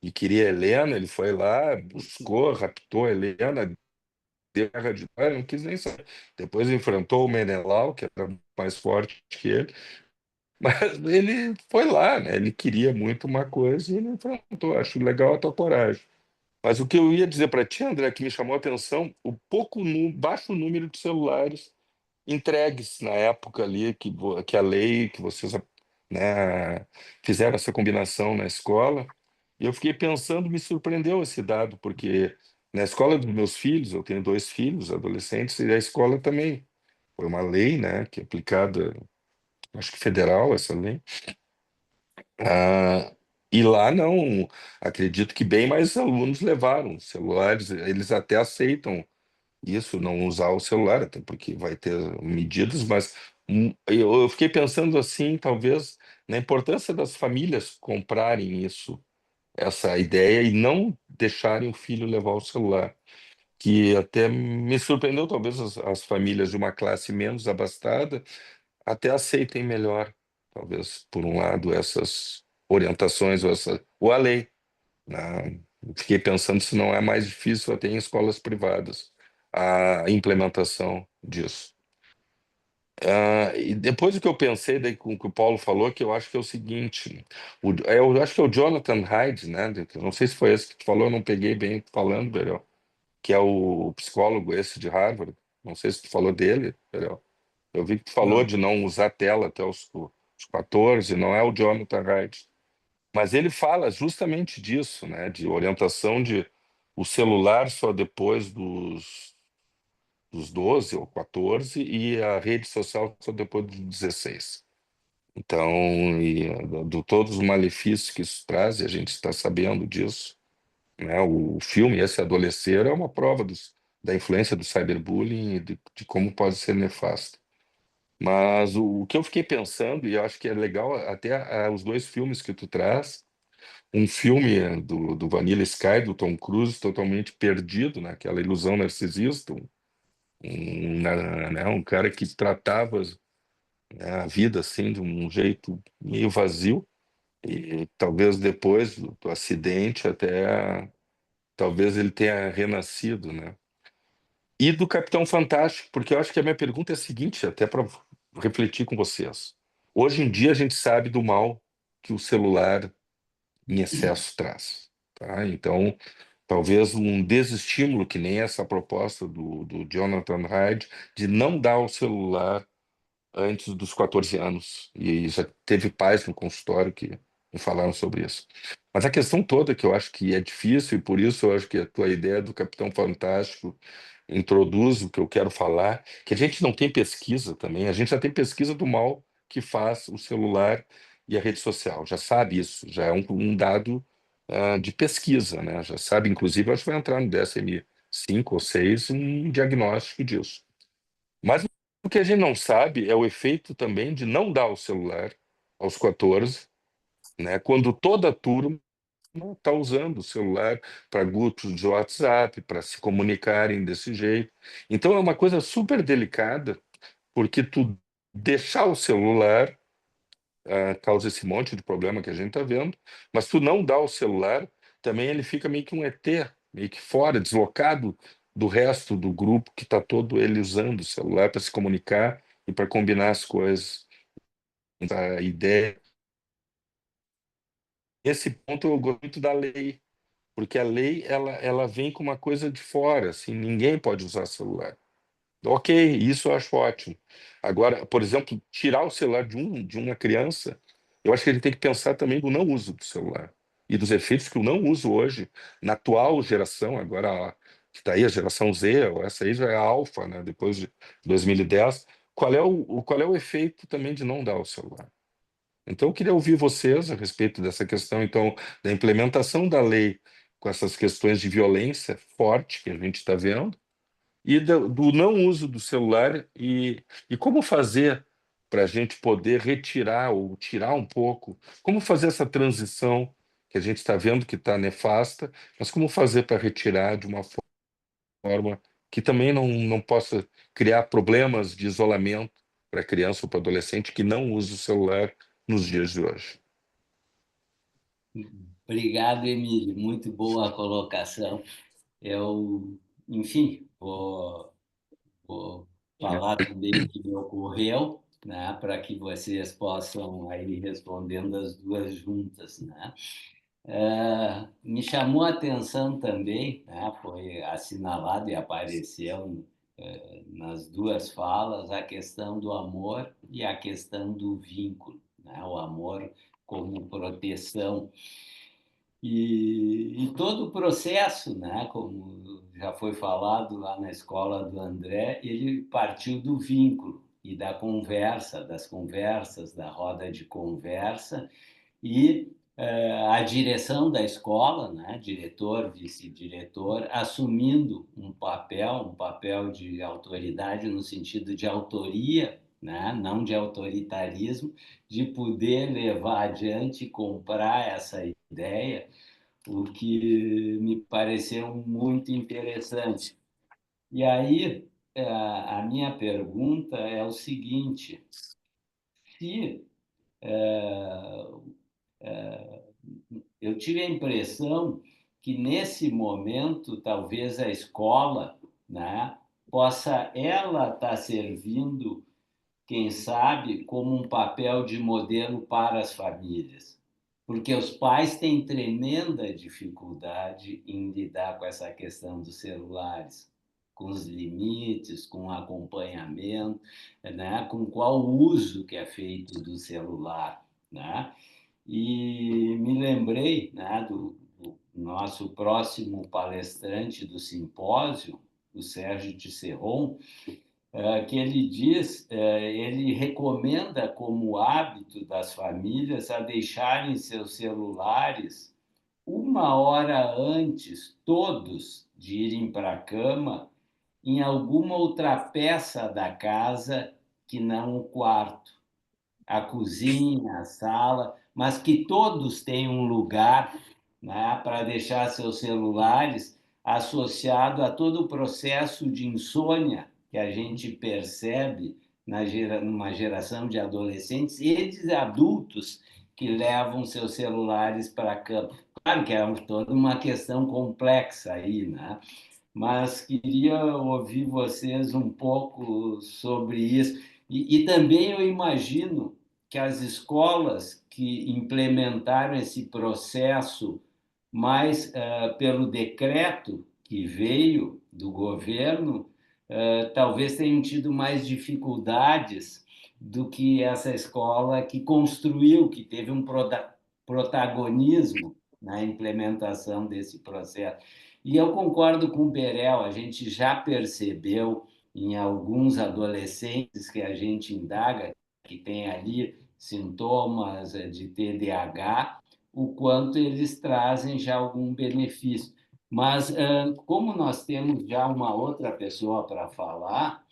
e queria a Helena, ele foi lá, buscou, raptou a Helena, deu guerra de não quis nem saber. Depois enfrentou o Menelau, que era mais forte que ele, mas ele foi lá, né? Ele queria muito uma coisa e ele enfrentou. Acho legal a tua coragem. Mas o que eu ia dizer para ti, André, que me chamou a atenção, o baixo número de celulares entregues na época ali que a lei, que vocês, né, fizeram essa combinação na escola. E eu fiquei pensando, me surpreendeu esse dado, porque na escola dos meus filhos, eu tenho dois filhos adolescentes, e a escola também foi uma lei, né, que é aplicada, acho que federal, essa lei. Ah, e lá não, acredito que bem mais alunos levaram celulares, eles até aceitam isso, não usar o celular, até porque vai ter medidas, mas eu fiquei pensando assim, talvez, na importância das famílias comprarem isso, essa ideia, e não deixarem o filho levar o celular, que até me surpreendeu, talvez as famílias de uma classe menos abastada até aceitem melhor, talvez, por um lado, essas orientações, ou a lei, né? Fiquei pensando se não é mais difícil até em escolas privadas a implementação disso. E depois o que eu pensei daí com o que o Paulo falou, que eu acho que é o seguinte, eu acho que é o Jonathan Haidt, né? Eu não sei se foi esse que tu falou, eu não peguei bem falando, Berel, que é o psicólogo esse de Harvard. Não sei se tu falou dele, Berel. Eu vi que tu falou Não. de não usar tela até os 14, não é o Jonathan Haidt. Mas ele fala justamente disso, né? De orientação de o celular só depois dos 12 ou 14 e a rede social só depois dos 16. Então, todos os malefícios que isso traz, e a gente está sabendo disso, né? O filme Esse Adolescer é uma prova da influência do cyberbullying e de como pode ser nefasto. Mas o que eu fiquei pensando, e eu acho que é legal até os dois filmes que tu traz, um filme do Vanilla Sky, do Tom Cruise, totalmente perdido naquela ilusão narcisista, né, um cara que tratava, né, a vida assim de um jeito meio vazio, e talvez depois do acidente até talvez ele tenha renascido, né? E do Capitão Fantástico, porque eu acho que a minha pergunta é a seguinte, até para refletir com vocês. Hoje em dia a gente sabe do mal que o celular em excesso traz, tá? Então, talvez um desestímulo, que nem essa proposta do Jonathan Hyde, de não dar o celular antes dos 14 anos. E já teve pais no consultório que me falaram sobre isso. Mas a questão toda que eu acho que é difícil, e por isso eu acho que a tua ideia do Capitão Fantástico introduz o que eu quero falar, que a gente não tem pesquisa também, a gente já tem pesquisa do mal que faz o celular e a rede social, já sabe isso, já é um dado de pesquisa, né? Já sabe, inclusive, acho que vai entrar no DSM-5 ou 6 um diagnóstico disso. Mas o que a gente não sabe é o efeito também de não dar o celular aos 14, né? Quando toda a turma está usando o celular para grupos de WhatsApp, para se comunicarem desse jeito. Então é uma coisa super delicada, porque tu deixar o celular causa esse monte de problema que a gente está vendo, mas tu não dá o celular, também ele fica meio que um ET, meio que fora, deslocado do resto do grupo que está todo ele usando o celular para se comunicar e para combinar as coisas. A ideia. Esse ponto eu gosto muito da lei, porque a lei ela vem com uma coisa de fora, assim, ninguém pode usar celular. Ok, isso eu acho ótimo. Agora, por exemplo, tirar o celular de uma criança, eu acho que ele tem que pensar também no não uso do celular e dos efeitos que o não uso hoje, na atual geração, agora que está aí a geração Z, ou essa aí já é a alfa, né, depois de 2010, qual é o efeito também de não dar o celular? Então, eu queria ouvir vocês a respeito dessa questão, então, da implementação da lei com essas questões de violência forte que a gente está vendo, e do não uso do celular e como fazer para a gente poder retirar ou tirar um pouco, como fazer essa transição que a gente está vendo que está nefasta, mas como fazer para retirar de uma forma que também não possa criar problemas de isolamento para a criança ou para o adolescente que não usa o celular nos dias de hoje. Obrigado, Emílio. Muito boa a colocação. Enfim, vou falar também o que me ocorreu, né, para que vocês possam aí respondendo as duas juntas, né? Me chamou a atenção também, né, foi assinalado e apareceu nas duas falas a questão do amor e a questão do vínculo, né, o amor como proteção. E todo o processo, né, como já foi falado lá na escola do André, ele partiu do vínculo e da conversa, das conversas, da roda de conversa, e a direção da escola, né, diretor, vice-diretor, assumindo um papel de autoridade no sentido de autoria, né, não de autoritarismo, de poder levar adiante e comprar essa ideia, o que me pareceu muito interessante. E aí, a minha pergunta é o seguinte: se eu tive a impressão que nesse momento talvez a escola, né, possa ela estar servindo, quem sabe, como um papel de modelo para as famílias, porque os pais têm tremenda dificuldade em lidar com essa questão dos celulares, com os limites, com o acompanhamento, né, com qual uso que é feito do celular, né? E me lembrei, né, do nosso próximo palestrante do simpósio, o Sérgio Tisserron, que ele diz, ele recomenda como hábito das famílias a deixarem seus celulares 1 hora antes, todos, de irem para a cama, em alguma outra peça da casa que não o quarto, a cozinha, a sala, mas que todos têm um lugar, né, para deixar seus celulares associado a todo o processo de insônia que a gente percebe numa geração de adolescentes e de adultos que levam seus celulares para a cama. Claro que é toda uma questão complexa aí, né? Mas queria ouvir vocês um pouco sobre isso. E também eu imagino que as escolas que implementaram esse processo mais pelo decreto que veio do governo, talvez tenham tido mais dificuldades do que essa escola que construiu, que teve um protagonismo na implementação desse processo. E eu concordo com o Berel, a gente já percebeu em alguns adolescentes que a gente indaga, que tem ali sintomas de TDAH, o quanto eles trazem já algum benefício. Mas, como nós temos já uma outra pessoa para falar,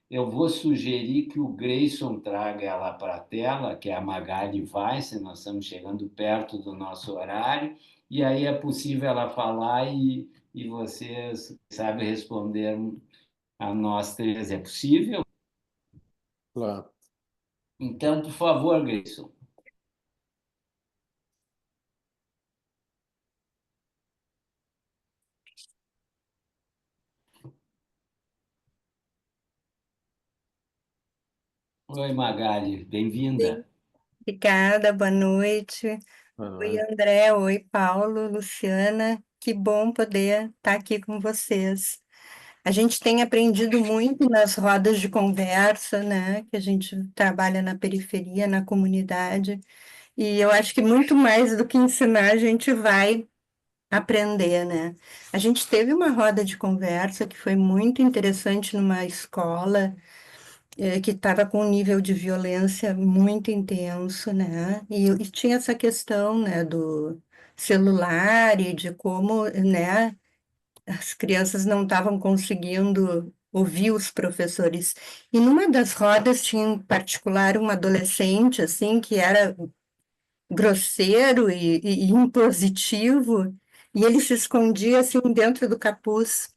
eu vou sugerir que o Grayson traga ela para a tela, que é a Magali Weiss, nós estamos chegando perto do nosso horário, e aí é possível ela falar e vocês sabem responder a nós três. É possível? Claro. Então, por favor, Grayson. Oi, Magali, bem-vinda. Obrigada, boa noite. Boa Oi, noite. André, oi, Paulo, Luciana. Que bom poder estar aqui com vocês. A gente tem aprendido muito nas rodas de conversa, né? Que a gente trabalha na periferia, na comunidade. E eu acho que muito mais do que ensinar, a gente vai aprender, né? A gente teve uma roda de conversa que foi muito interessante numa escola que estava com um nível de violência muito intenso, né? E tinha essa questão, né, do celular e de como, né, as crianças não estavam conseguindo ouvir os professores. E numa das rodas tinha em particular um adolescente, assim, que era grosseiro e impositivo, e ele se escondia, assim, dentro do capuz.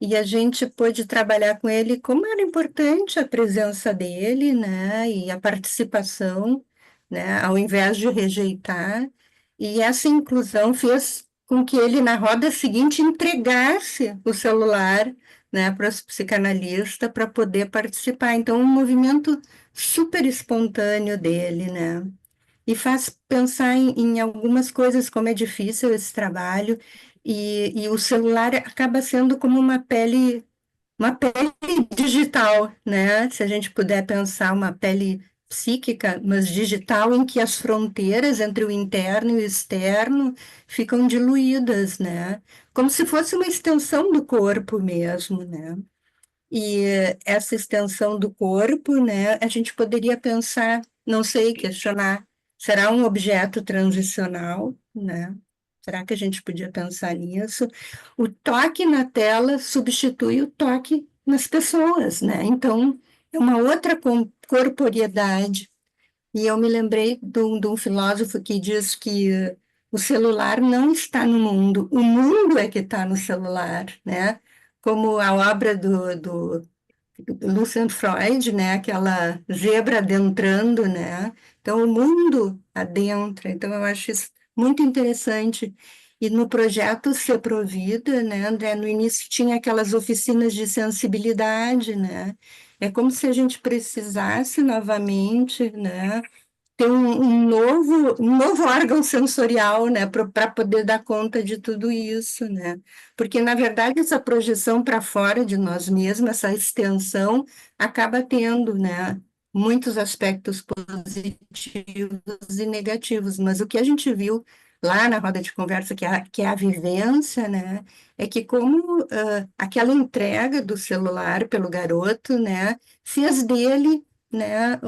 E a gente pôde trabalhar com ele como era importante a presença dele, né, e a participação, né, ao invés de rejeitar. E essa inclusão fez com que ele, na roda seguinte, entregasse o celular, né, para os psicanalistas para poder participar. Então, um movimento super espontâneo dele, né? E faz pensar em algumas coisas, como é difícil esse trabalho, e o celular acaba sendo como uma pele digital, né? Se a gente puder pensar uma pele psíquica, mas digital, em que as fronteiras entre o interno e o externo ficam diluídas, né? Como se fosse uma extensão do corpo mesmo, né? E essa extensão do corpo, né, a gente poderia pensar, não sei, questionar, será um objeto transicional, né? Será que a gente podia pensar nisso? O toque na tela substitui o toque nas pessoas, né? Então, é uma outra corporeidade. E eu me lembrei de um filósofo que diz que o celular não está no mundo, o mundo é que está no celular, né? Como a obra do Lucian Freud, né? Aquela zebra adentrando, né? Então, o mundo adentra. Então, eu acho isso muito interessante. E no projeto Ser Provida, né, André, no início tinha aquelas oficinas de sensibilidade, né? É como se a gente precisasse novamente, né, ter um novo órgão sensorial, né, para poder dar conta de tudo isso, né? Porque, na verdade, essa projeção para fora de nós mesmos, essa extensão, acaba tendo, né, muitos aspectos positivos e negativos, mas o que a gente viu lá na roda de conversa, que é a vivência, né, é que como aquela entrega do celular pelo garoto, né, fez dele, né,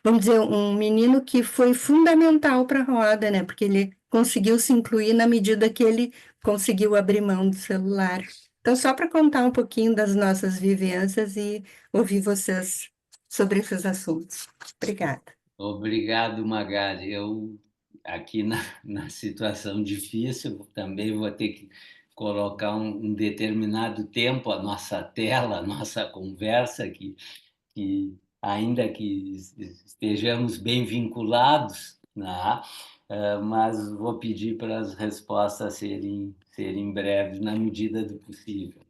vamos dizer, um menino que foi fundamental para a roda, né? Porque ele conseguiu se incluir na medida que ele conseguiu abrir mão do celular. Então, só para contar um pouquinho das nossas vivências e ouvir vocês sobre esses assuntos. Obrigada. Obrigado, Magali. Eu, aqui na situação difícil, também vou ter que colocar um determinado tempo a nossa tela, a nossa conversa, que ainda que estejamos bem vinculados, né? Mas vou pedir para as respostas serem breves, na medida do possível.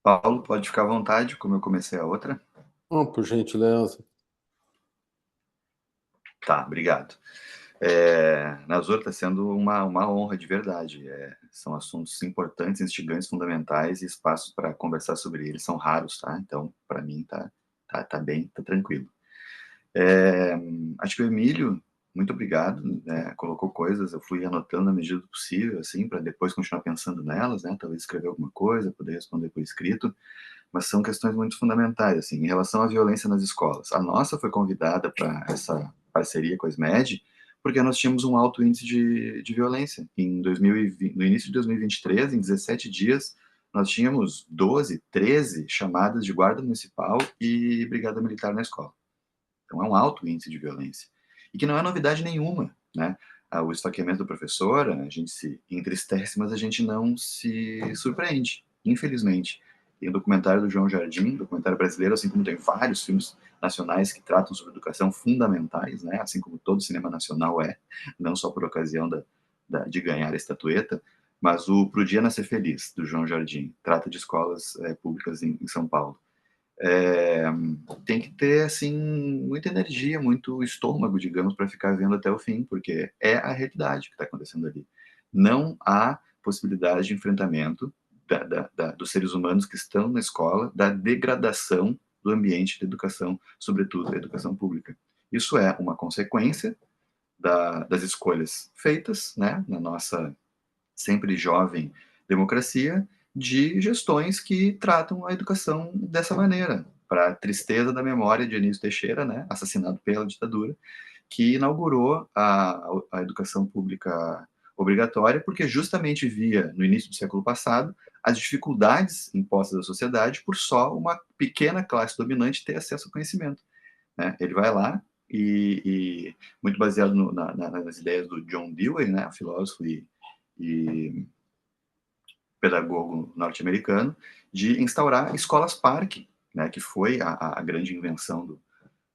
Paulo, pode ficar à vontade, como eu comecei a outra. Por gentileza. Tá, obrigado. Nazor, está sendo uma honra de verdade. São assuntos importantes, instigantes, fundamentais, e espaços para conversar sobre eles são raros, tá? Então, para mim, tá bem, tá tranquilo. Acho que o Emílio, muito obrigado, né, colocou coisas, eu fui anotando na medida do possível, assim, para depois continuar pensando nelas, né? Talvez escrever alguma coisa, poder responder por escrito, mas são questões muito fundamentais, assim, em relação à violência nas escolas. A nossa foi convidada para essa parceria com a SMED, porque nós tínhamos um alto índice de violência. Em 2020, no início de 2023, em 17 dias, nós tínhamos 12, 13 chamadas de guarda municipal e brigada militar na escola. Então, é um alto índice de violência. E que não é novidade nenhuma, né? O esfaqueamento do professor, a gente se entristece, mas a gente não se surpreende, infelizmente. Tem o documentário do João Jardim, documentário brasileiro, assim como tem vários filmes nacionais que tratam sobre educação fundamentais, né? Assim como todo cinema nacional não só por ocasião de ganhar a estatueta, mas o Pro Dia Nascer Feliz, do João Jardim, trata de escolas públicas em São Paulo. tem que ter, assim, muita energia, muito estômago, digamos, para ficar vendo até o fim, porque é a realidade que está acontecendo ali. Não há possibilidade de enfrentamento dos seres humanos que estão na escola, da degradação do ambiente de educação, sobretudo a educação pública. Isso é uma consequência das escolhas feitas, né, na nossa sempre jovem democracia, de gestões que tratam a educação dessa maneira, para a tristeza da memória de Anísio Teixeira, né, assassinado pela ditadura, que inaugurou a educação pública obrigatória, porque justamente via, no início do século passado, as dificuldades impostas à sociedade por só uma pequena classe dominante ter acesso ao conhecimento, né? Ele vai lá e muito baseado nas ideias do John Dewey, né, filósofo e pedagogo norte-americano, de instaurar escolas-parque, né, que foi a grande invenção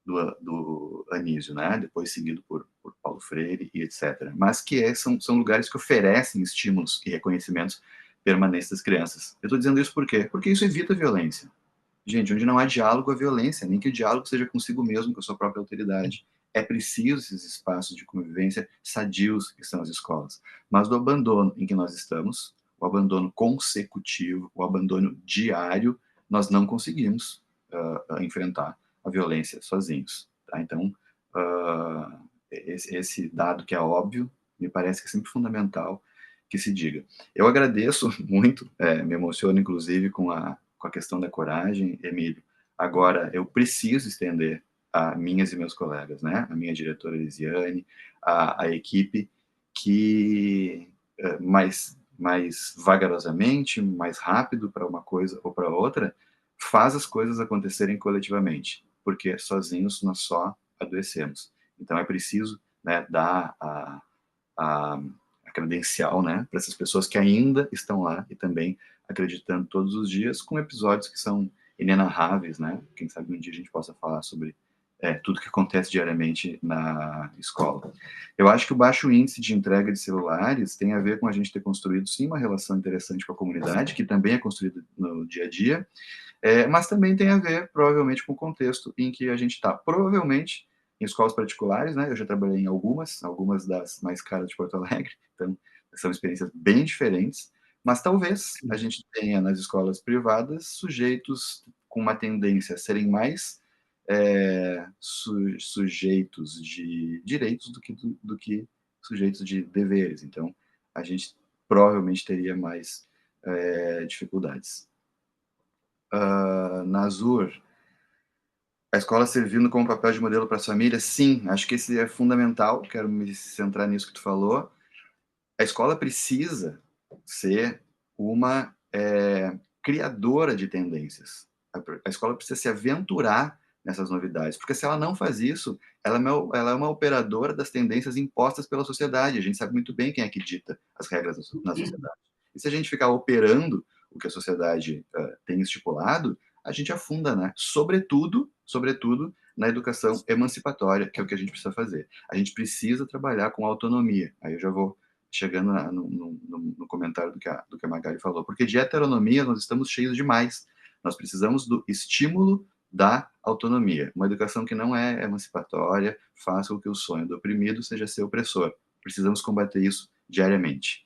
do Anísio, né, depois seguido por Paulo Freire e etc. Mas que são lugares que oferecem estímulos e reconhecimentos permanentes das crianças. Eu estou dizendo isso por quê? Porque isso evita a violência. Gente, onde não há diálogo, há violência, nem que o diálogo seja consigo mesmo, com a sua própria autoridade. É preciso esses espaços de convivência sadios que são as escolas. Mas do abandono em que nós estamos, o abandono consecutivo, o abandono diário, nós não conseguimos enfrentar a violência sozinhos. Tá? Então, esse dado que é óbvio, me parece que é sempre fundamental que se diga. Eu agradeço muito, me emociono inclusive com a questão da coragem, Emílio. Agora, eu preciso estender a minhas e meus colegas, né? A minha diretora Elisiane, a equipe que mais vagarosamente, mais rápido para uma coisa ou para outra, faz as coisas acontecerem coletivamente, porque sozinhos nós só adoecemos. Então é preciso, né, dar a credencial, né, para essas pessoas que ainda estão lá e também acreditando todos os dias, com episódios que são inenarráveis, né? Quem sabe um dia a gente possa falar sobre tudo que acontece diariamente na escola. Eu acho que o baixo índice de entrega de celulares tem a ver com a gente ter construído, sim, uma relação interessante com a comunidade, que também é construída no dia a dia, mas também tem a ver, provavelmente, com o contexto em que a gente está. Provavelmente, em escolas particulares, né? Eu já trabalhei em algumas das mais caras de Porto Alegre, então são experiências bem diferentes, mas talvez a gente tenha nas escolas privadas sujeitos com uma tendência a serem mais sujeitos de direitos do que sujeitos de deveres. Então, a gente provavelmente teria mais dificuldades. Nazur, a escola servindo como papel de modelo para as famílias? Sim, acho que esse é fundamental, quero me centrar nisso que tu falou. A escola precisa ser uma criadora de tendências. A escola precisa se aventurar nessas novidades, porque se ela não faz isso, ela é uma operadora das tendências impostas pela sociedade. A gente sabe muito bem quem é que dita as regras na sociedade. E se a gente ficar operando o que a sociedade tem estipulado, a gente afunda, né? Sobretudo na educação emancipatória, que é o que a gente precisa fazer. A gente precisa trabalhar com autonomia. Aí eu já vou chegando no comentário do que a Magali falou, porque de heteronomia nós estamos cheios demais. Nós precisamos do estímulo da autonomia. Uma educação que não é emancipatória, faça com que o sonho do oprimido seja ser opressor. Precisamos combater isso diariamente.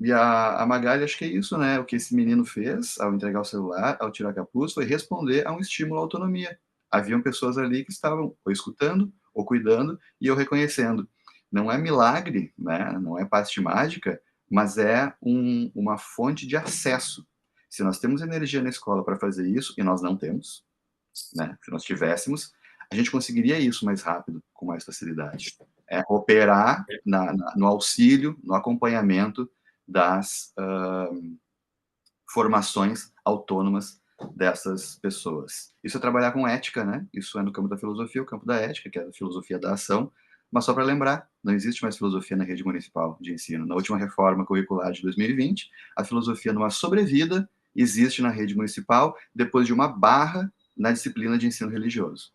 E a Magali, acho que é isso, né? O que esse menino fez ao entregar o celular, ao tirar capuz, foi responder a um estímulo à autonomia. Haviam pessoas ali que estavam ou escutando, ou cuidando, e eu reconhecendo. Não é milagre, né? Não é passe mágica, mas é uma fonte de acesso. Se nós temos energia na escola para fazer isso, e nós não temos, né? Se nós tivéssemos, a gente conseguiria isso mais rápido, com mais facilidade. Operar no auxílio, no acompanhamento das formações autônomas dessas pessoas. Isso é trabalhar com ética, né? Isso é no campo da filosofia, o campo da ética, que é a filosofia da ação. Mas só para lembrar, não existe mais filosofia na rede municipal de ensino. Na última reforma curricular de 2020, a filosofia numa sobrevida existe na rede municipal depois de uma barra na disciplina de ensino religioso.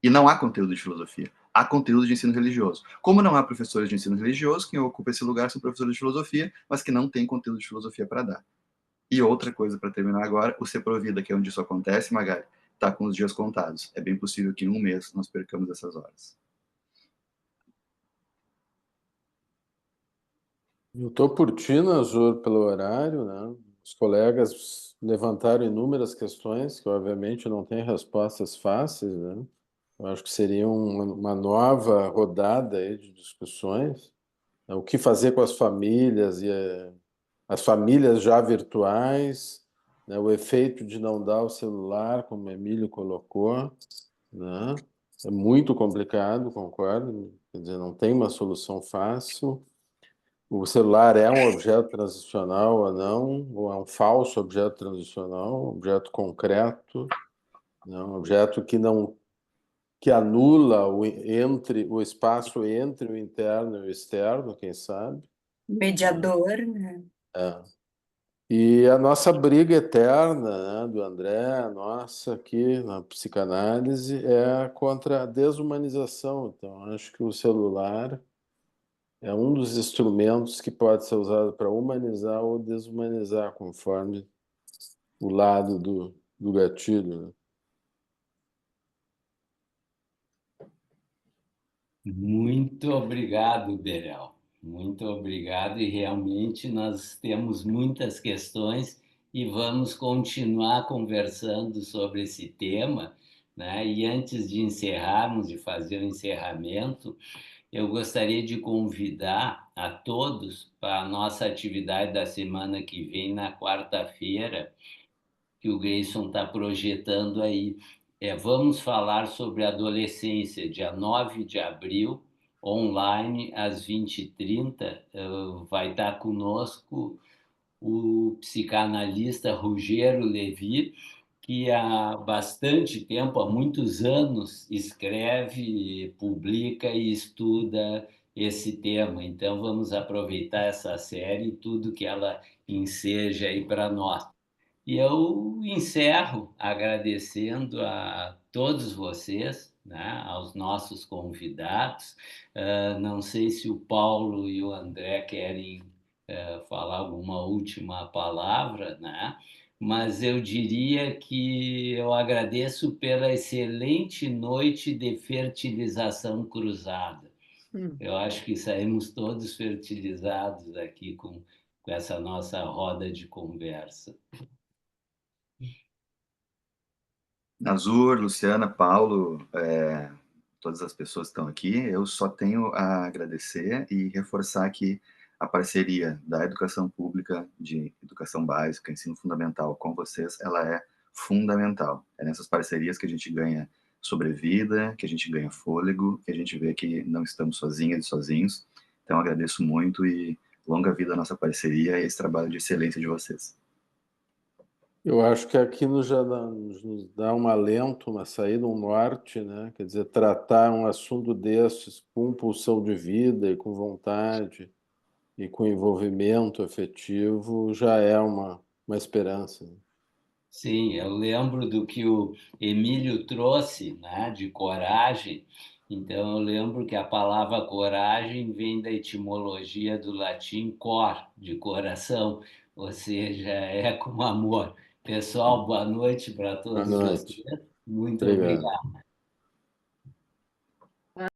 E não há conteúdo de filosofia, há conteúdo de ensino religioso. Como não há professores de ensino religioso, quem ocupa esse lugar são professores de filosofia, mas que não têm conteúdo de filosofia para dar. E outra coisa para terminar agora, o Seprovida, que é onde isso acontece, Magali, está com os dias contados. É bem possível que em um mês nós percamos essas horas. Eu estou por ti, Nazur, pelo horário, né? Os colegas levantaram inúmeras questões que, obviamente, não têm respostas fáceis, né? Eu acho que seria uma nova rodada aí de discussões, né? O que fazer com as famílias e as famílias já virtuais, né? O efeito de não dar o celular, como o Emílio colocou, né? É muito complicado, concordo. Quer dizer, não tem uma solução fácil. O celular é um objeto transicional ou não, ou é um falso objeto transicional, um objeto concreto, né? Um objeto que anula o espaço entre o interno e o externo, quem sabe, né? Mediador, né? É. E a nossa briga eterna, né, do André, nossa, aqui na psicanálise, é contra a desumanização. Então, acho que o celular é um dos instrumentos que pode ser usado para humanizar ou desumanizar, conforme o lado do gatilho, né? Muito obrigado, Berel. Muito obrigado. E realmente nós temos muitas questões e vamos continuar conversando sobre esse tema, né? E antes de encerrarmos, de fazer o encerramento, eu gostaria de convidar a todos para a nossa atividade da semana que vem, na quarta-feira, que o Grayson está projetando aí. Vamos falar sobre adolescência, dia 9 de abril, online, às 20h30. Vai estar conosco o psicanalista Rogério Levi, que há bastante tempo, há muitos anos, escreve, publica e estuda esse tema. Então, vamos aproveitar essa série e tudo que ela enseja aí para nós. E eu encerro agradecendo a todos vocês, né, aos nossos convidados. Não sei se o Paulo e o André querem falar alguma última palavra, né? Mas eu diria que eu agradeço pela excelente noite de fertilização cruzada. Eu acho que saímos todos fertilizados aqui com essa nossa roda de conversa. Nazur, Luciana, Paulo, todas as pessoas que estão aqui, eu só tenho a agradecer e reforçar que a parceria da educação pública, de educação básica, ensino fundamental com vocês, ela é fundamental. É nessas parcerias que a gente ganha sobrevida, que a gente ganha fôlego, que a gente vê que não estamos sozinhas e sozinhos. Então, agradeço muito e longa vida à nossa parceria e esse trabalho de excelência de vocês. Eu acho que aqui nos dá um alento, uma saída, um norte, né? Quer dizer, tratar um assunto desses com pulsão de vida e com vontade e com envolvimento afetivo já é uma esperança, né? Sim, eu lembro do que o Emílio trouxe, né, de coragem. Então, eu lembro que a palavra coragem vem da etimologia do latim cor, de coração, ou seja, é com amor. Pessoal, boa noite para Boa todos vocês. noite. Muito Obrigado. obrigado.